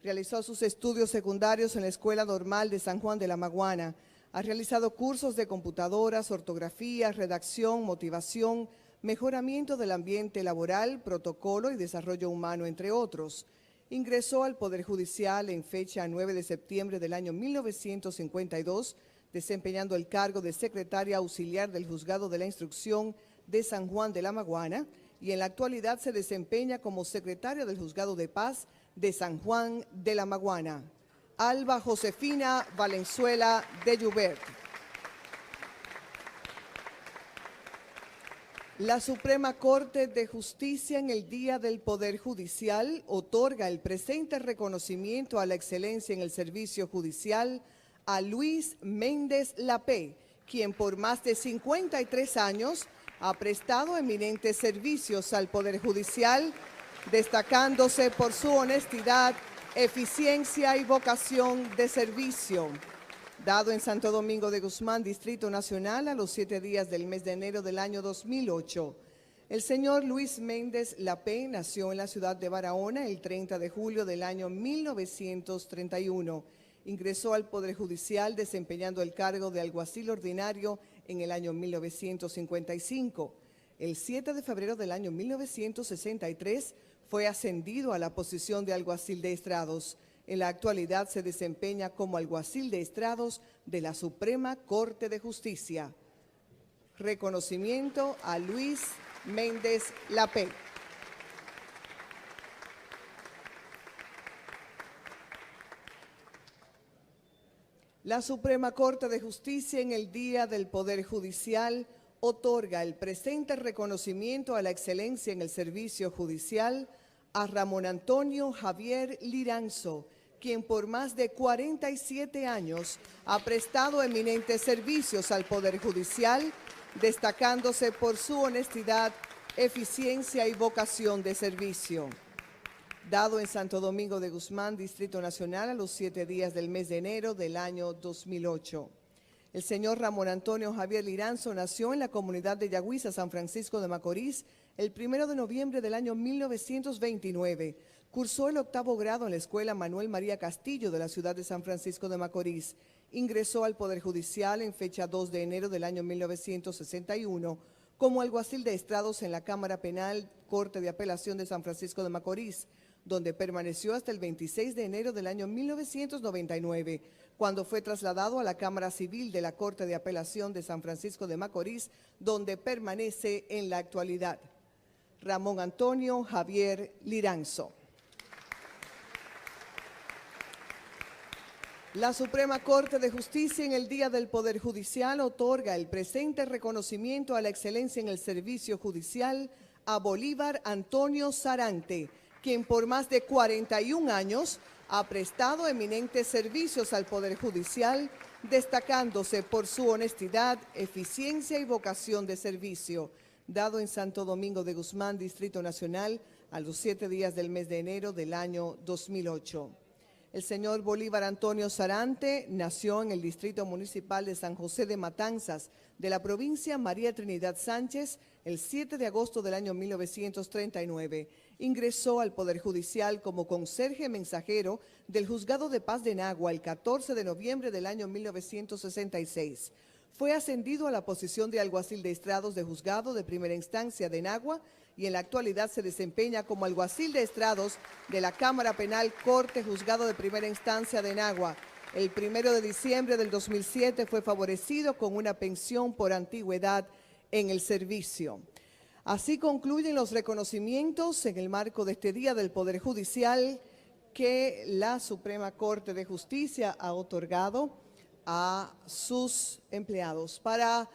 Realizó sus estudios secundarios en la Escuela Normal de San Juan de la Maguana. Ha realizado cursos de computadoras, ortografía, redacción, motivación, mejoramiento del ambiente laboral, protocolo y desarrollo humano, entre otros. Ingresó al Poder Judicial en fecha 9 de septiembre del año 1952, desempeñando el cargo de secretaria auxiliar del Juzgado de la Instrucción de San Juan de la Maguana, y en la actualidad se desempeña como secretaria del Juzgado de Paz de San Juan de la Maguana. Alba Josefina Valenzuela de Llubert. La Suprema Corte de Justicia, en el Día del Poder Judicial, otorga el presente reconocimiento a la excelencia en el servicio judicial a Luis Méndez Lapé, quien por más de 53 años ha prestado eminentes servicios al Poder Judicial, destacándose por su honestidad, eficiencia y vocación de servicio. Dado en Santo Domingo de Guzmán, Distrito Nacional, a los 7 días del mes de enero del año 2008. El señor Luis Méndez Lapé nació en la ciudad de Barahona el 30 de julio del año 1931. Ingresó al Poder Judicial desempeñando el cargo de alguacil ordinario en el año 1955. El 7 de febrero del año 1963 fue ascendido a la posición de alguacil de estrados. En la actualidad se desempeña como alguacil de estrados de la Suprema Corte de Justicia. Reconocimiento a Luis Méndez Lapé. La Suprema Corte de Justicia, en el Día del Poder Judicial, otorga el presente reconocimiento a la excelencia en el servicio judicial a Ramón Antonio Javier Liranzo, quien por más de 47 años ha prestado eminentes servicios al Poder Judicial, destacándose por su honestidad, eficiencia y vocación de servicio. Dado en Santo Domingo de Guzmán, Distrito Nacional, a los 7 días del mes de enero del año 2008. El señor Ramón Antonio Javier Liranzo nació en la comunidad de Yagüiza, San Francisco de Macorís, el 1 de noviembre del año 1929. Cursó el 8º grado en la Escuela Manuel María Castillo de la ciudad de San Francisco de Macorís. Ingresó al Poder Judicial en fecha 2 de enero del año 1961 como alguacil de estrados en la Cámara Penal Corte de Apelación de San Francisco de Macorís, donde permaneció hasta el 26 de enero del año 1999, cuando fue trasladado a la Cámara Civil de la Corte de Apelación de San Francisco de Macorís, donde permanece en la actualidad. Ramón Antonio Javier Liranzo. La Suprema Corte de Justicia, en el Día del Poder Judicial, otorga el presente reconocimiento a la excelencia en el servicio judicial a Bolívar Antonio Sarante, quien por más de 41 años ha prestado eminentes servicios al Poder Judicial, destacándose por su honestidad, eficiencia y vocación de servicio. Dado en Santo Domingo de Guzmán, Distrito Nacional, a los 7 días del mes de enero del año 2008. El señor Bolívar Antonio Sarante nació en el Distrito Municipal de San José de Matanzas, de la provincia María Trinidad Sánchez, el 7 de agosto del año 1939. Ingresó al Poder Judicial como conserje mensajero del Juzgado de Paz de Nagua el 14 de noviembre del año 1966. Fue ascendido a la posición de alguacil de estrados de Juzgado de Primera Instancia de Nagua y en la actualidad se desempeña como alguacil de estrados de la Cámara Penal Corte Juzgado de Primera Instancia de Nagua. El 1 de diciembre del 2007 fue favorecido con una pensión por antigüedad en el servicio. Así concluyen los reconocimientos en el marco de este Día del Poder Judicial que la Suprema Corte de Justicia ha otorgado a sus empleados. Para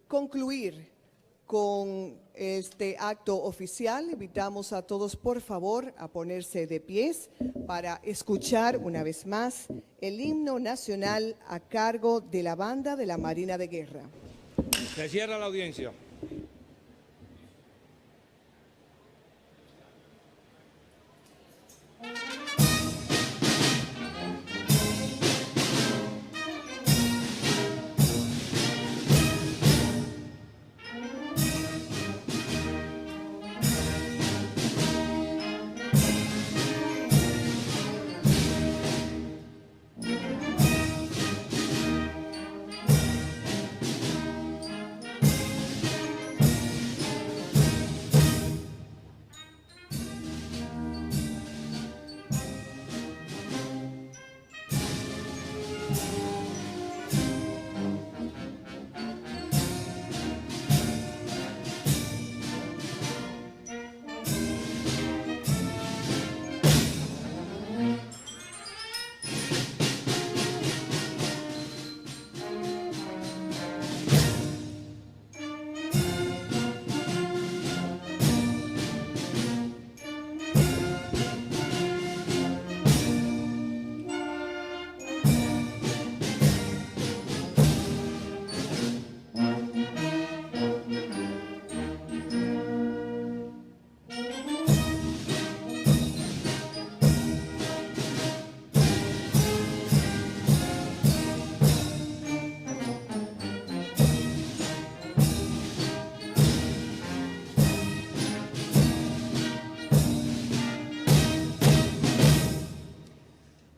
concluir con este acto oficial, invitamos a todos, por favor, a ponerse de pies para escuchar una vez más el himno nacional a cargo de la Banda de la Marina de Guerra. Se cierra la audiencia.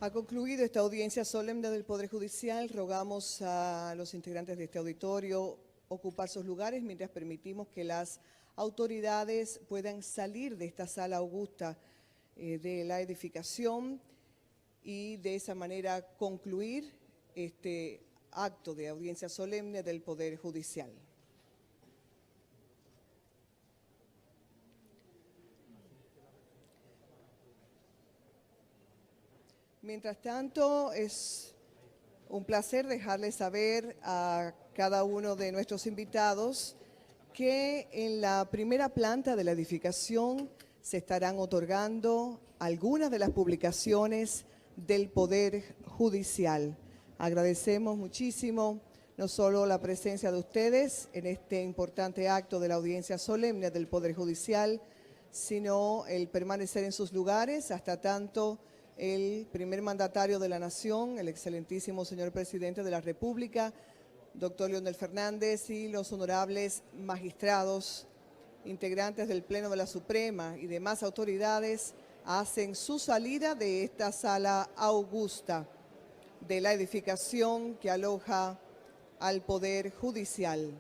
Ha concluido esta audiencia solemne del Poder Judicial. Rogamos a los integrantes de este auditorio ocupar sus lugares mientras permitimos que las autoridades puedan salir de esta sala augusta de la edificación y de esa manera concluir este acto de audiencia solemne del Poder Judicial. Mientras tanto, es Un placer dejarles saber a cada uno de nuestros invitados que en la primera planta de la edificación se estarán otorgando algunas de las publicaciones del Poder Judicial. Agradecemos muchísimo no solo la presencia de ustedes en este importante acto de la audiencia solemne del Poder Judicial, sino el permanecer en sus lugares hasta tanto el primer mandatario de la Nación, el excelentísimo señor Presidente de la República, doctor Leonel Fernández, y los honorables magistrados, integrantes del Pleno de la Suprema y demás autoridades, hacen su salida de esta sala augusta de la edificación que aloja al Poder Judicial.